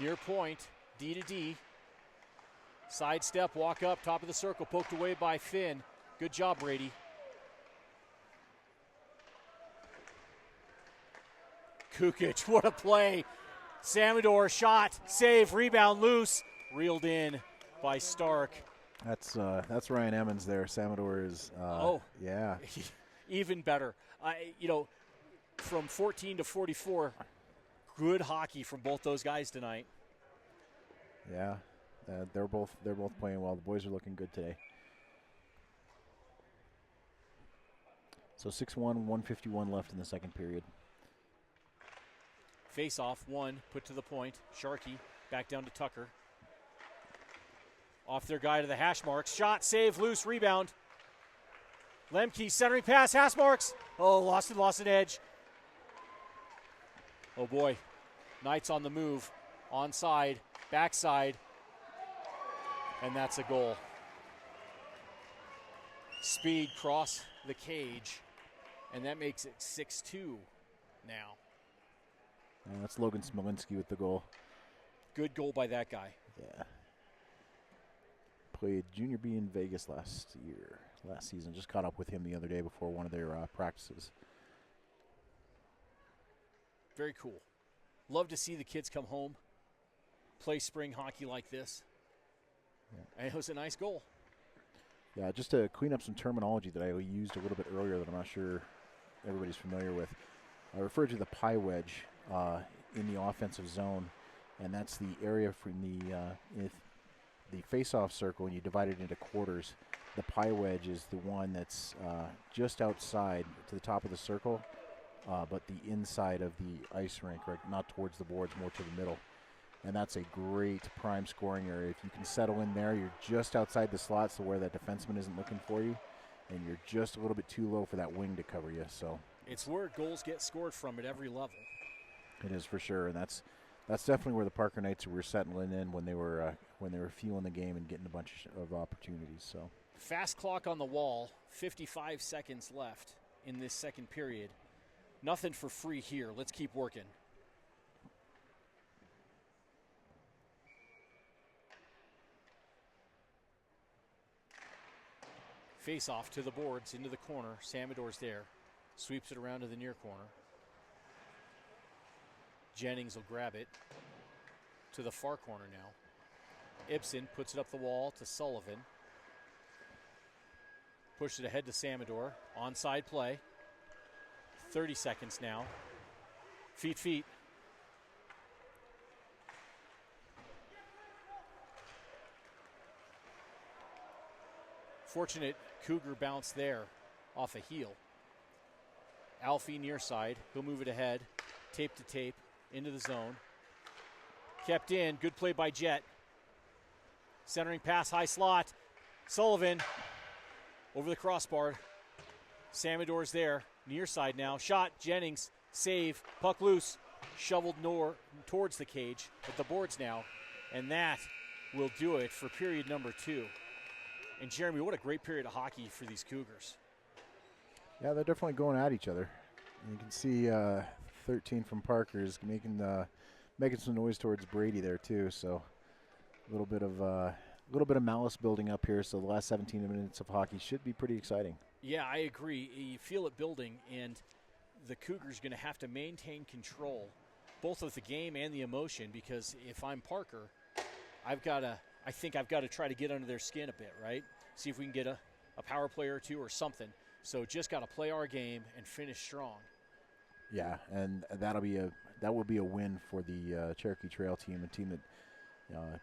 Near point, D to D. Side step, walk up, top of the circle, poked away by Finn. Good job, Brady. Kukic, what a play. Samador, shot, save, rebound, loose. Reeled in by Stark. That's Ryan Emmons there. Samador is, yeah. Even better. From 14 to 44, good hockey from both those guys tonight. Yeah, they're both playing well. The boys are looking good today. So 6-1, 1:51 left in the second period. Face off, one, put to the point. Sharkey back down to Tucker. Off their guy to the hash marks. Shot, save, loose, rebound. Lembke centering pass, hash marks. Oh, lost an edge. Oh boy. Knights on the move. Onside, backside. And that's a goal. Speed cross the cage. And that makes it 6-2 now. And that's Logan Smolinski with the goal. Good goal by that guy. Yeah. Played Junior B in Vegas last season. Just caught up with him the other day before one of their practices. Very cool. Love to see the kids come home, play spring hockey like this. Yeah. And it was a nice goal. Yeah, just to clean up some terminology that I used a little bit earlier that I'm not sure everybody's familiar with. I referred to the pie wedge in the offensive zone, and that's the area from the face-off circle, and you divide it into quarters. The pie wedge is the one that's just outside to the top of the circle, but the inside of the ice rink, right, not towards the boards, more to the middle. And that's a great prime scoring area. If you can settle in there, you're just outside the slots to where that defenseman isn't looking for you, and you're just a little bit too low for that wing to cover you. So It's where goals get scored from at every level. It is for sure, and that's definitely where the Parker Knights were settling in when they were fueling the game and getting a bunch of opportunities. So fast clock on the wall, 55 seconds left in this second period. Nothing for free here. Let's keep working. Face off to the boards, into the corner. Samador's there. Sweeps it around to the near corner. Jennings will grab it to the far corner now. Ipson puts it up the wall to Sullivan. Pushed it ahead to Samador. Onside play. 30 seconds now. Feet. Fortunate Cougar bounce there off a heel. Alfie near side. He'll move it ahead. Tape to tape. Into the zone. Kept in. Good play by Jet. Centering pass, high slot. Sullivan over the crossbar. Samador's there. Near side now. Shot. Jennings. Save. Puck loose. Shoveled towards the cage at the boards now. And that will do it for period number 2. And Jeremy, what a great period of hockey for these Cougars. Yeah, they're definitely going at each other. And you can see 13 from Parker is making some noise towards Brady there too. So a little bit of malice building up here. So the last 17 minutes of hockey should be pretty exciting. Yeah, I agree. You feel it building, and the Cougars going to have to maintain control, both of the game and the emotion. Because if I'm Parker, I think I've got to try to get under their skin a bit, right? See if we can get a power play or two or something. So just got to play our game and finish strong. Yeah, and that will be a win for the Cherokee Trail team, a team that,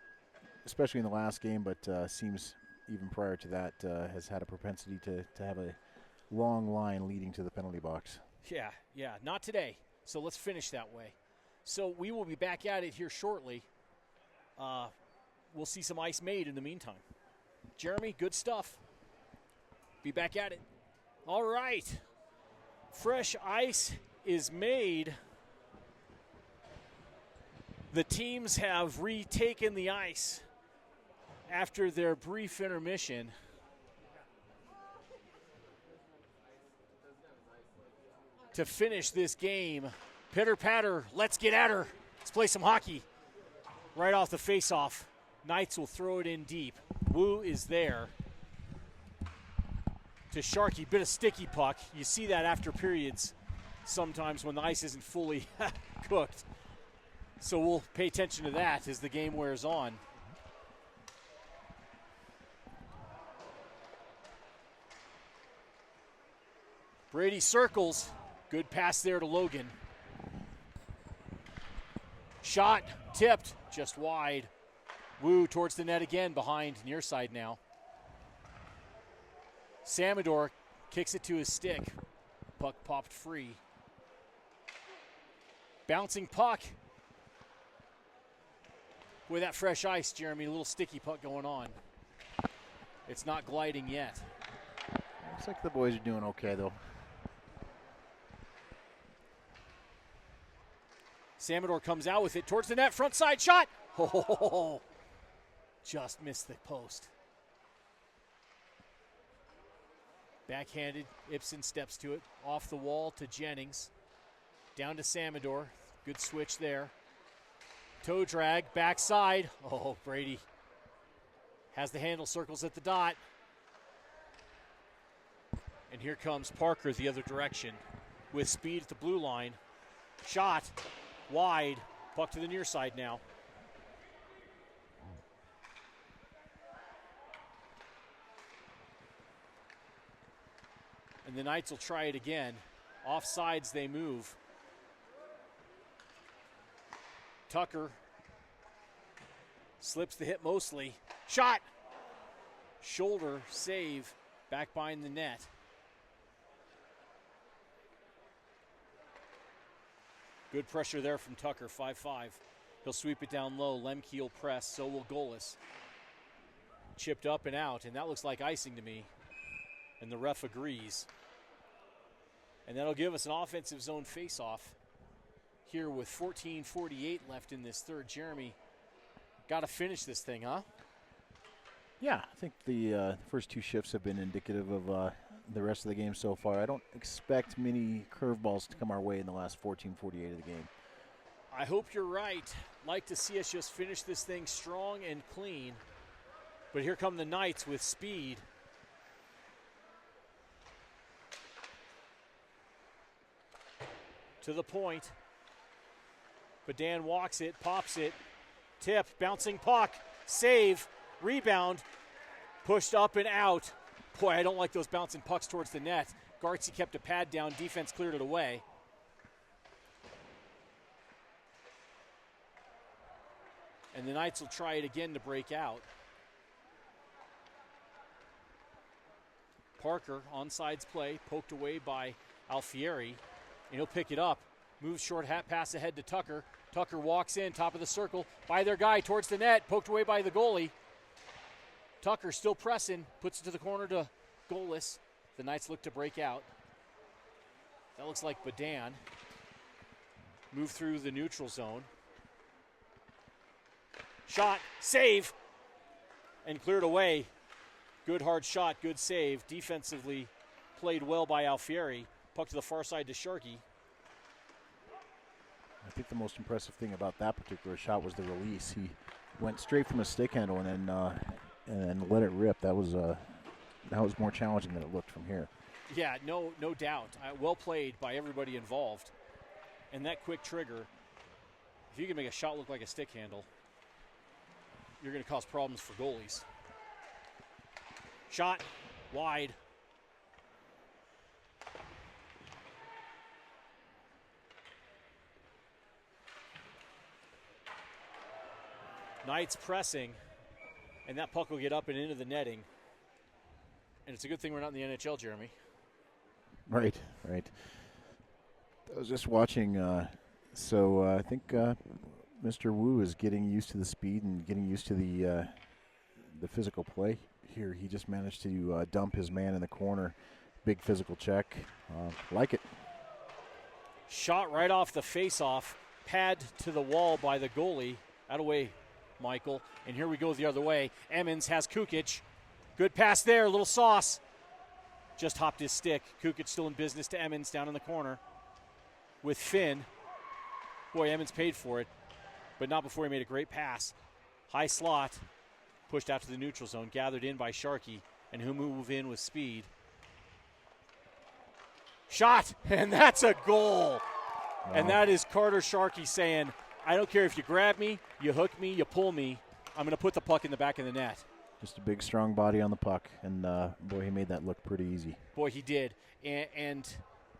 especially in the last game, but seems even prior to that has had a propensity to have a long line leading to the penalty box. Yeah, not today. So let's finish that way. So we will be back at it here shortly. We'll see some ice made in the meantime. Jeremy, good stuff. Be back at it. All right. Fresh ice is made. The teams have retaken the ice after their brief intermission. To finish this game, pitter patter, let's get at her. Let's play some hockey. Right off the face-off, Knights will throw it in deep. Wu is there to Sharkey, bit of sticky puck. You see that after periods sometimes when the ice isn't fully cooked. So we'll pay attention to that as the game wears on. Brady circles. Good pass there to Logan. Shot, tipped, just wide. Wu towards the net again, behind near side now. Samador kicks it to his stick. Puck popped free. Bouncing puck. With that fresh ice, Jeremy, a little sticky puck going on. It's not gliding yet. Looks like the boys are doing okay, though. Samador comes out with it towards the net, front side shot. Oh, just missed the post. Backhanded, Ipson steps to it, off the wall to Jennings. Down to Samador, good switch there. Toe drag, backside. Oh, Brady has the handle, circles at the dot. And here comes Parker the other direction with speed at the blue line. Shot, wide, puck to the near side now. And the Knights will try it again. Offsides they move. Tucker slips the hit mostly. Shot! Shoulder save back behind the net. Good pressure there from Tucker, 5-5. He'll sweep it down low. Lembke will press, so will Golis. Chipped up and out, and that looks like icing to me. And the ref agrees. And that'll give us an offensive zone face-off here with 14:48 left in this third. Jeremy, got to finish this thing, huh? Yeah, I think the first two shifts have been indicative of the rest of the game so far. I don't expect many curveballs to come our way in the last 14:48 of the game. I hope you're right. Like to see us just finish this thing strong and clean. But here come the Knights with speed. To the point. Badan walks it, pops it. Tip, bouncing puck. Save, rebound. Pushed up and out. Boy, I don't like those bouncing pucks towards the net. Gartsy kept a pad down. Defense cleared it away. And the Knights will try it again to break out. Parker, onside play, poked away by Alfieri. And he'll pick it up. Moves short, pass ahead to Tucker. Tucker walks in, top of the circle, by their guy towards the net, poked away by the goalie. Tucker still pressing, puts it to the corner to goalless. The Knights look to break out. That looks like Badan. Move through the neutral zone. Shot, save, and cleared away. Good hard shot, good save. Defensively played well by Alfieri. Puck to the far side to Sharkey. I think the most impressive thing about that particular shot was the release. He went straight from a stick handle and then let it rip. That was more challenging than it looked from here. Yeah, no doubt. Well played by everybody involved. And that quick trigger, if you can make a shot look like a stick handle, you're going to cause problems for goalies. Shot, wide. Knights pressing, and that puck will get up and into the netting. And it's a good thing we're not in the NHL, Jeremy. Right. I was just watching, I think Mr. Wu is getting used to the speed and getting used to the physical play here. He just managed to dump his man in the corner. Big physical check. Like it. Shot right off the face-off. Pad to the wall by the goalie. Out of way, Michael. And here we go the other way. Emmons has Kukic. Good pass there, a little sauce. Just hopped his stick. Kukic still in business to Emmons down in the corner with Finn. Boy, Emmons paid for it, but not before he made a great pass. High slot, pushed out to the neutral zone, gathered in by Sharkey, and who move in with speed. Shot, and that's a goal. Wow. And that is Carter Sharkey saying, I don't care if you grab me, you hook me, you pull me, I'm going to put the puck in the back of the net. Just a big, strong body on the puck, and boy, he made that look pretty easy. Boy, he did. And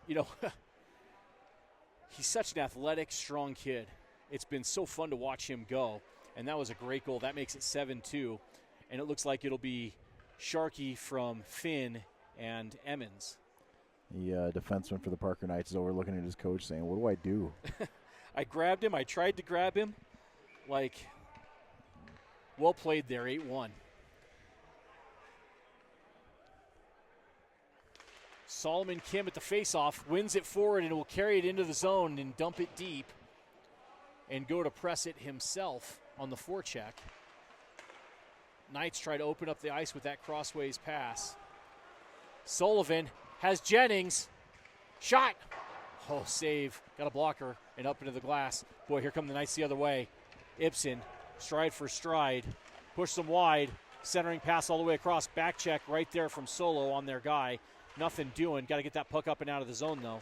you know, he's such an athletic, strong kid. It's been so fun to watch him go, and that was a great goal. That makes it 7-2, and it looks like it'll be Sharkey from Finn and Emmons. The defenseman for the Parker Knights is over looking at his coach saying, what do I do? I grabbed him. I tried to grab him. Well played there, 8-1. Solomon Kim at the faceoff, wins it forward and will carry it into the zone and dump it deep and go to press it himself on the forecheck. Knights try to open up the ice with that crossways pass. Sullivan has Jennings. Shot. Oh, save. Got a blocker and up into the glass. Boy, here come the Knights the other way. Ipson, stride for stride. Push them wide. Centering pass all the way across. Back check right there from Solo on their guy. Nothing doing. Got to get that puck up and out of the zone, though.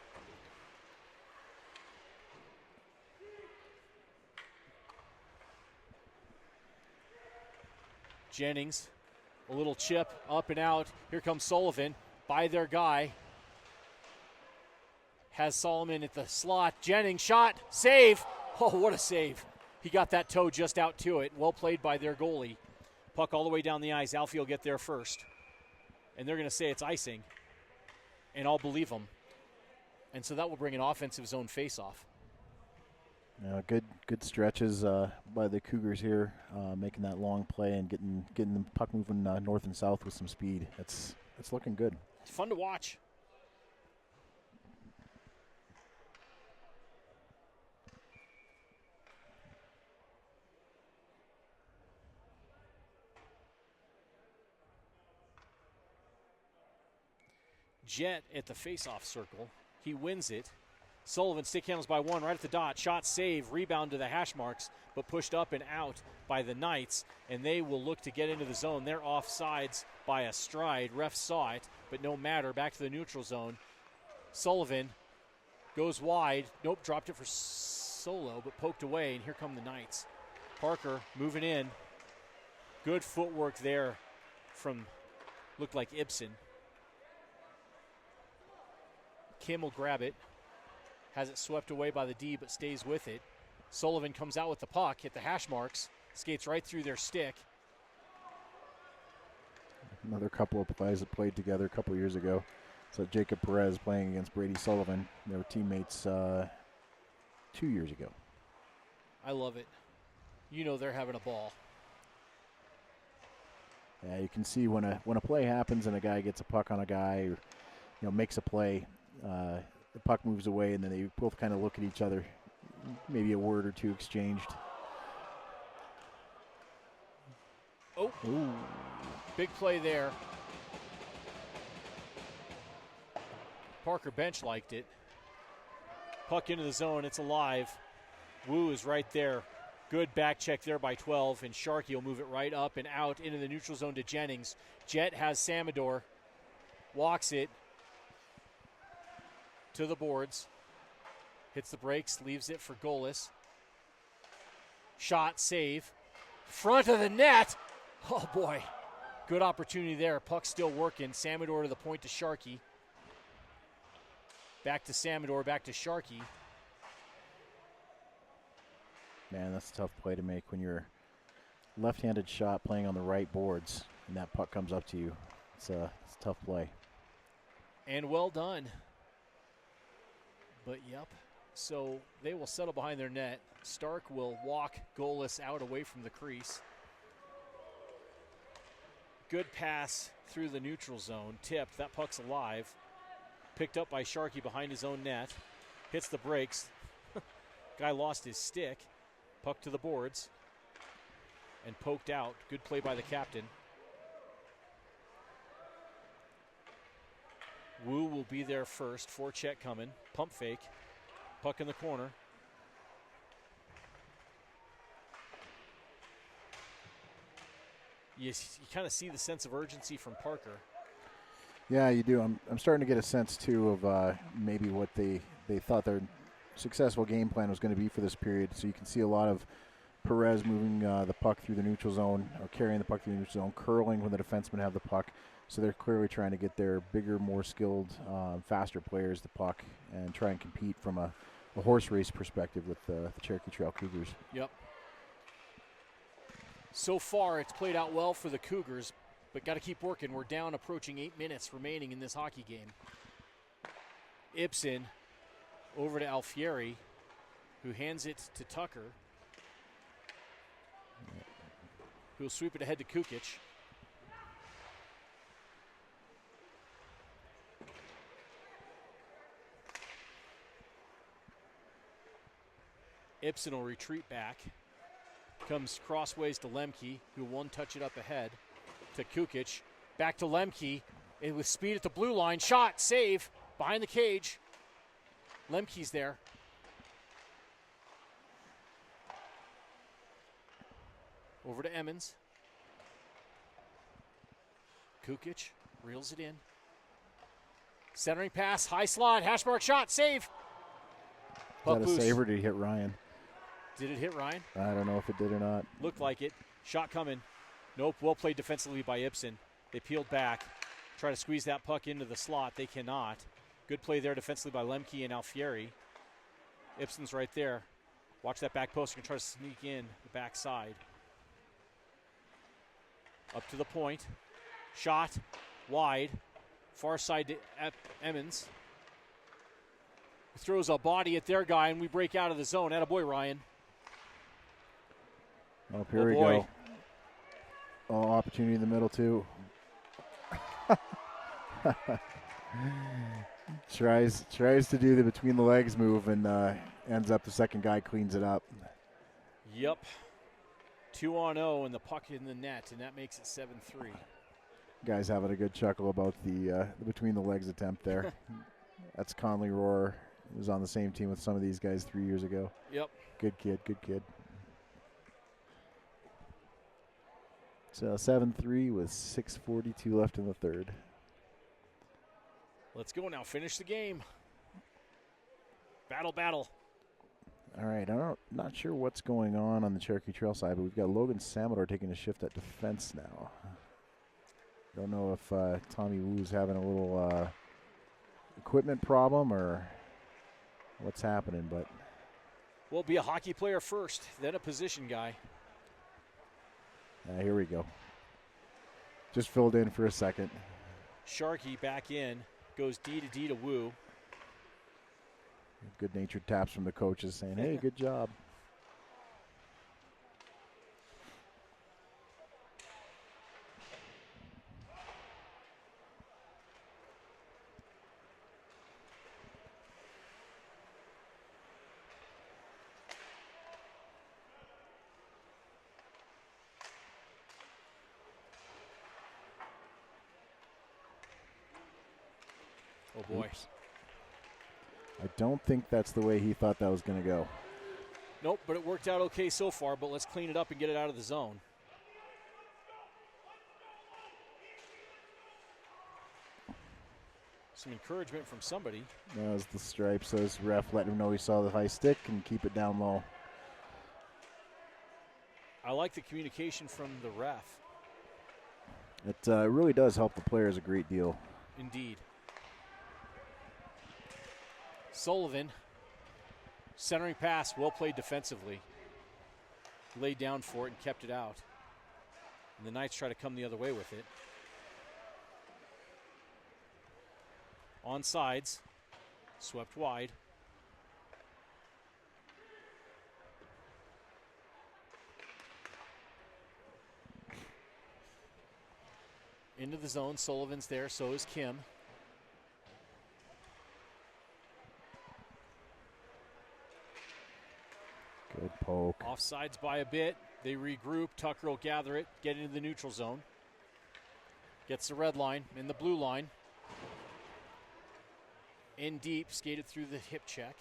Jennings, a little chip, up and out. Here comes Sullivan by their guy. Has Solomon at the slot. Jennings, shot, save. Oh, what a save. He got that toe just out to it. Well played by their goalie. Puck all the way down the ice. Alfie will get there first. And they're going to say it's icing. And I'll believe them. And so that will bring an offensive zone face-off. Good stretches by the Cougars here, making that long play and getting the puck moving north and south with some speed. It's looking good. It's fun to watch. Jet at the face-off circle. He wins it. Sullivan stick handles by one right at the dot. Shot save, rebound to the hash marks, but pushed up and out by the Knights, and they will look to get into the zone. They're offsides by a stride. Ref saw it, but no matter. Back to the neutral zone. Sullivan goes wide. Nope, dropped it for Solo, but poked away, and here come the Knights. Parker moving in. Good footwork there from, looked like Ipson. Kim will grab it. Has it swept away by the D, but stays with it. Sullivan comes out with the puck, hit the hash marks, skates right through their stick. Another couple of guys that played together a couple years ago. So Jacob Perez playing against Brady Sullivan. They were teammates 2 years ago. I love it. You know they're having a ball. Yeah, you can see when a play happens and a guy gets a puck on a guy, or makes a play. The puck moves away, and then they both kind of look at each other. Maybe a word or two exchanged. Oh, ooh. Big play there. Parker bench liked it. Puck into the zone, it's alive. Wu is right there. Good back check there by 12, and Sharkey will move it right up and out into the neutral zone to Jennings. Jet has Samador, walks it to the boards, hits the brakes, leaves it for Golis. Shot, save, front of the net. Oh boy, good opportunity there. Puck still working. Samador to the point to Sharkey. Back to Samador, back to Sharkey. Man, that's a tough play to make when you're left-handed shot playing on the right boards and that puck comes up to you. It's a tough play. And well done. But yep, so they will settle behind their net. Stark will walk Golis out away from the crease. Good pass through the neutral zone. Tipped, that puck's alive. Picked up by Sharkey behind his own net. Hits the brakes. Guy lost his stick. Puck to the boards. And poked out. Good play by the captain. Wu will be there first. Forecheck coming. Pump fake. Puck in the corner. You kind of see the sense of urgency from Parker. Yeah, you do. I'm starting to get a sense, too, of maybe what they thought their successful game plan was going to be for this period. So you can see a lot of Perez moving the puck through the neutral zone, or carrying the puck through the neutral zone, curling when the defensemen have the puck. So they're clearly trying to get their bigger, more skilled, faster players the puck and try and compete from a horse race perspective with the Cherokee Trail Cougars. Yep. So far, it's played out well for the Cougars, but got to keep working. We're down approaching 8 minutes remaining in this hockey game. Ipson over to Alfieri, who hands it to Tucker, who will sweep it ahead to Kukic. Ipson will retreat back. Comes crossways to Lembke, who will one-touch it up ahead to Kukic. Back to Lembke, and with speed at the blue line. Shot, save, behind the cage. Lemke's there. Over to Emmons. Kukic reels it in. Centering pass, high slot, hash mark shot, save. Is that a save or did he hit Ryan? Did it hit Ryan? I don't know if it did or not. Looked like it. Shot coming. Nope, well played defensively by Ipson. They peeled back. Try to squeeze that puck into the slot. They cannot. Good play there defensively by Lembke and Alfieri. Ipson's right there. Watch that back post. You can try to sneak in the backside. Up to the point. Shot. Wide. Far side to Emmons. Throws a body at their guy, and we break out of the zone. Attaboy, Ryan. Oh, here we go. Oh, opportunity in the middle, too. tries to do the between the legs move and ends up the second guy cleans it up. Yep. 2-on-0 and the puck in the net, and that makes it 7-3. Guys having a good chuckle about the between the legs attempt there. That's Conley Rohr. He was on the same team with some of these guys 3 years ago. Yep. Good kid, good kid. So 7-3 with 6:42 left in the third. Let's go now. Finish the game. Battle, battle. All right, not sure what's going on the Cherokee Trail side, but we've got Logan Samador taking a shift at defense now. Don't know if Tommy Wu's having a little equipment problem or what's happening, but Will be a hockey player first, then a position guy. Here we go. Just filled in for a second. Sharkey back in, goes D to Wu. Good-natured taps from the coaches saying, hey, good job. Oh, boy. Oops. I don't think that's the way he thought that was going to go. Nope, but it worked out okay so far, but let's clean it up and get it out of the zone. Some encouragement from somebody. That was the stripe, so his ref let him know he saw the high stick and keep it down low. I like the communication from the ref. It really does help the players a great deal. Indeed. Sullivan, centering pass, well played defensively. Laid down for it and kept it out. And the Knights try to come the other way with it. On sides, swept wide. Into the zone, Sullivan's there, so is Kim. Good poke. Offsides by a bit. They regroup. Tucker will gather it, get into the neutral zone. Gets the red line in the blue line. In deep, skated through the hip check.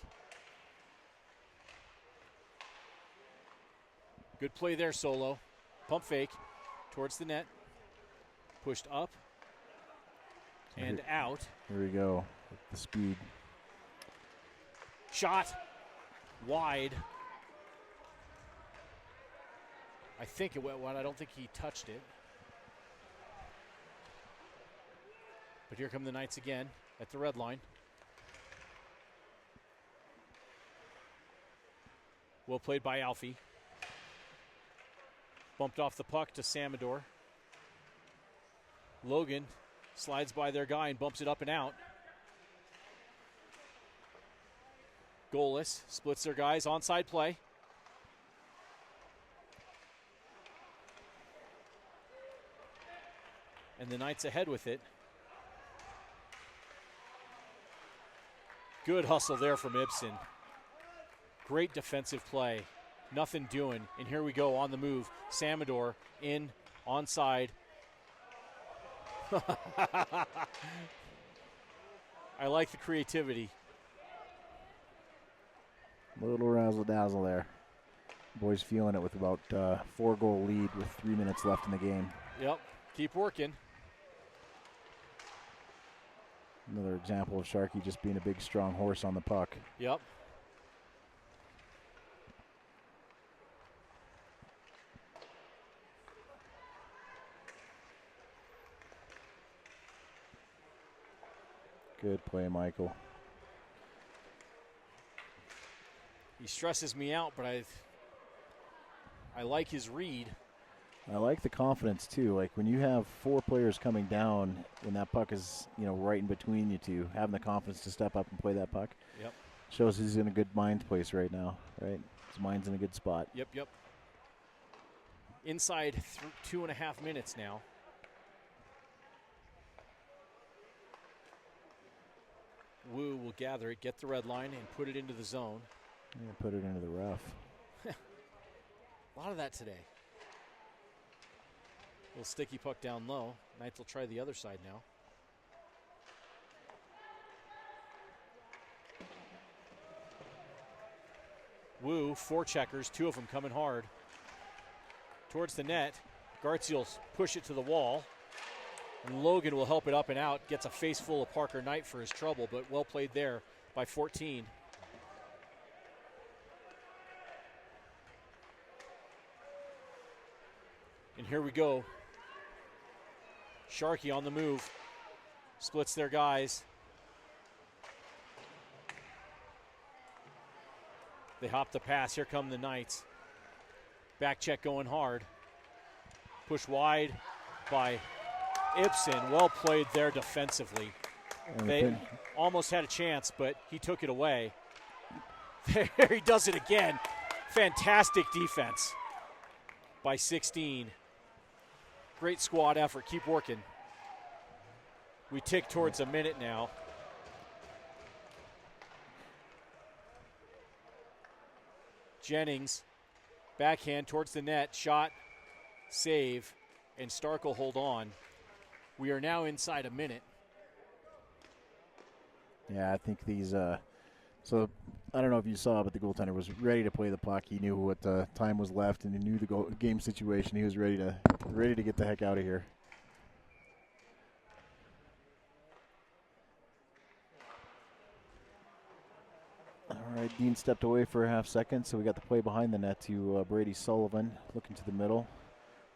Good play there, Solo. Pump fake towards the net. Pushed up and out. Here we go. The speed. Shot wide. I think it went wide. I don't think he touched it. But here come the Knights again at the red line. Well played by Alfie. Bumped off the puck to Samador. Logan slides by their guy and bumps it up and out. Goalless splits their guys. Onside play. And the Knights ahead with it. Good hustle there from Ipson. Great defensive play. Nothing doing. And here we go on the move. Samador in, onside. I like the creativity. A little razzle-dazzle there. Boys feeling it with about 4-goal lead with 3 minutes left in the game. Yep, keep working. Another example of Sharkey just being a big, strong horse on the puck. Yep. Good play, Michael. He stresses me out, but I like his read. I like the confidence too. Like when you have 4 players coming down, when that puck is right in between you two, having the confidence to step up and play that puck. Yep. Shows he's in a good mind place right now. Right, his mind's in a good spot. Yep. Inside 2.5 minutes now. Wu will gather it, get the red line, and put it into the zone. Yeah, put it into the rough. A lot of that today. Little sticky puck down low. Knights will try the other side now. Wu, 4 checkers, 2 of them coming hard. Towards the net. Gartzy will push it to the wall. And Logan will help it up and out. Gets a face full of Parker Knight for his trouble, but well played there by 14. And here we go. Sharkey on the move. Splits their guys. They hop the pass. Here come the Knights. Back check going hard. Push wide by Ipson. Well played there defensively. They almost had a chance, but he took it away. There he does it again. Fantastic defense by 16. Great squad effort. Keep working. We tick towards a minute now. Jennings, backhand towards the net, shot, save, and Stark will hold on. We are now inside a minute. Yeah, I think these so I don't know if you saw, but the goaltender was ready to play the puck. He knew what time was left, and he knew the game situation. He was ready to get the heck out of here. All right, Dean stepped away for a half second, so we got the play behind the net to Brady Sullivan, looking to the middle.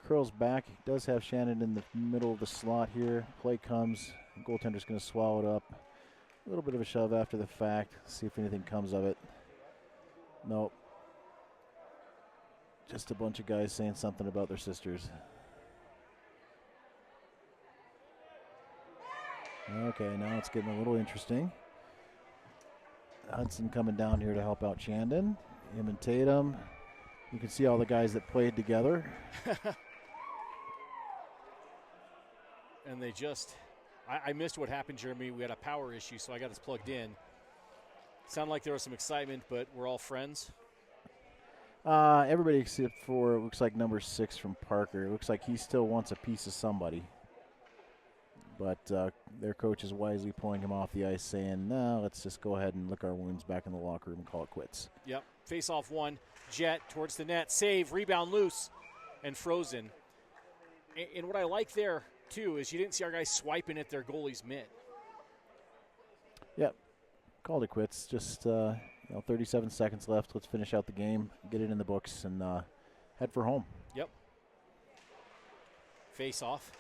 Curls back, does have Shannon in the middle of the slot here. Play comes, goaltender's going to swallow it up. A little bit of a shove after the fact. See if anything comes of it. Nope. Just a bunch of guys saying something about their sisters. Okay, now it's getting a little interesting. Hudson coming down here to help out Shandon. Him and Tatum. You can see all the guys that played together. And they just... I missed what happened, Jeremy. We had a power issue, so I got this plugged in. Sounded like there was some excitement, but we're all friends. Everybody except for, it looks like number 6 from Parker. It looks like he still wants a piece of somebody. But their coach is wisely pulling him off the ice, saying, no, let's just go ahead and lick our wounds back in the locker room and call it quits. Yep. Face off one. Jet towards the net. Save. Rebound loose. And frozen. And what I like there, too, is you didn't see our guys swiping at their goalie's mitt. Yep. Called it quits. Just 37 seconds left. Let's finish out the game, get it in the books, and head for home. Yep. Face off.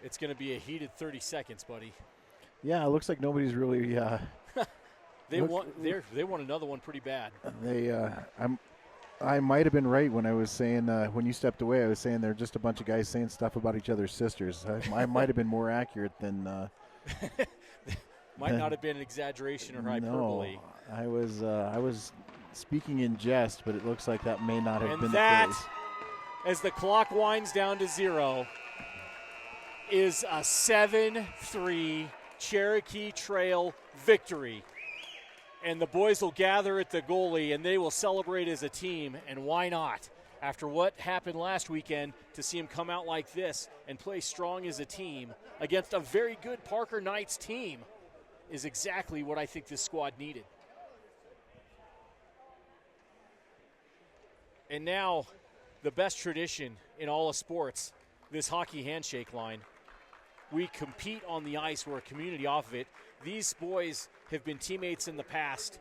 It's going to be a heated 30 seconds, buddy. Yeah, it looks like nobody's really. They want another one pretty bad. I might have been right when I was saying when you stepped away. I was saying they're just a bunch of guys saying stuff about each other's sisters. I might have been more accurate than. Might not have been an exaggeration or hyperbole. No, I was speaking in jest, but it looks like that may not have been the case. As the clock winds down to 0, is a 7-3 Cherokee Trail victory. And the boys will gather at the goalie, and they will celebrate as a team, and why not? After what happened last weekend, to see them come out like this and play strong as a team against a very good Parker Knights team is exactly what I think this squad needed. And now, the best tradition in all of sports, this hockey handshake line. We compete on the ice. We're a community off of it. These boys have been teammates in the past,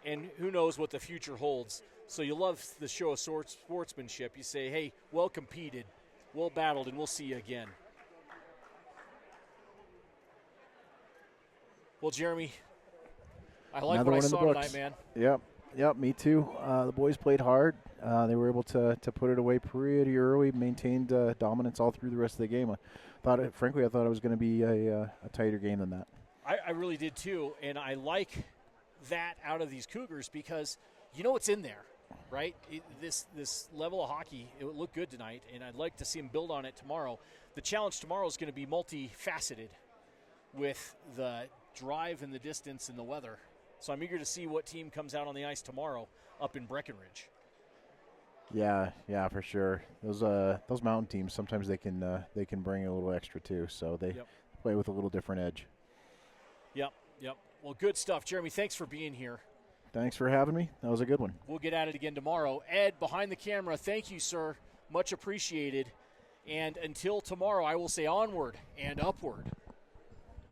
and who knows what the future holds. So you love the show of sportsmanship. You say, hey, well competed, well battled, and we'll see you again. Well, Jeremy, I like Another what I one in saw the books. tonight, man. Yep, me too. The boys played hard. They were able to put it away pretty early, maintained dominance all through the rest of the game. I thought it was going to be a tighter game than that. I really did too, and I like that out of these Cougars because you know what's in there, right? This level of hockey, it would look good tonight, and I'd like to see them build on it tomorrow. The challenge tomorrow is going to be multifaceted with the drive and the distance and the weather. So I'm eager to see what team comes out on the ice tomorrow up in Breckenridge. Yeah, for sure. Those mountain teams, sometimes they can bring a little extra too. So they play with a little different edge. Yep. Well, good stuff, Jeremy. Thanks for being here. Thanks for having me. That was a good one. We'll get at it again tomorrow. Ed, behind the camera, thank you, sir. Much appreciated. And until tomorrow, I will say onward and upward.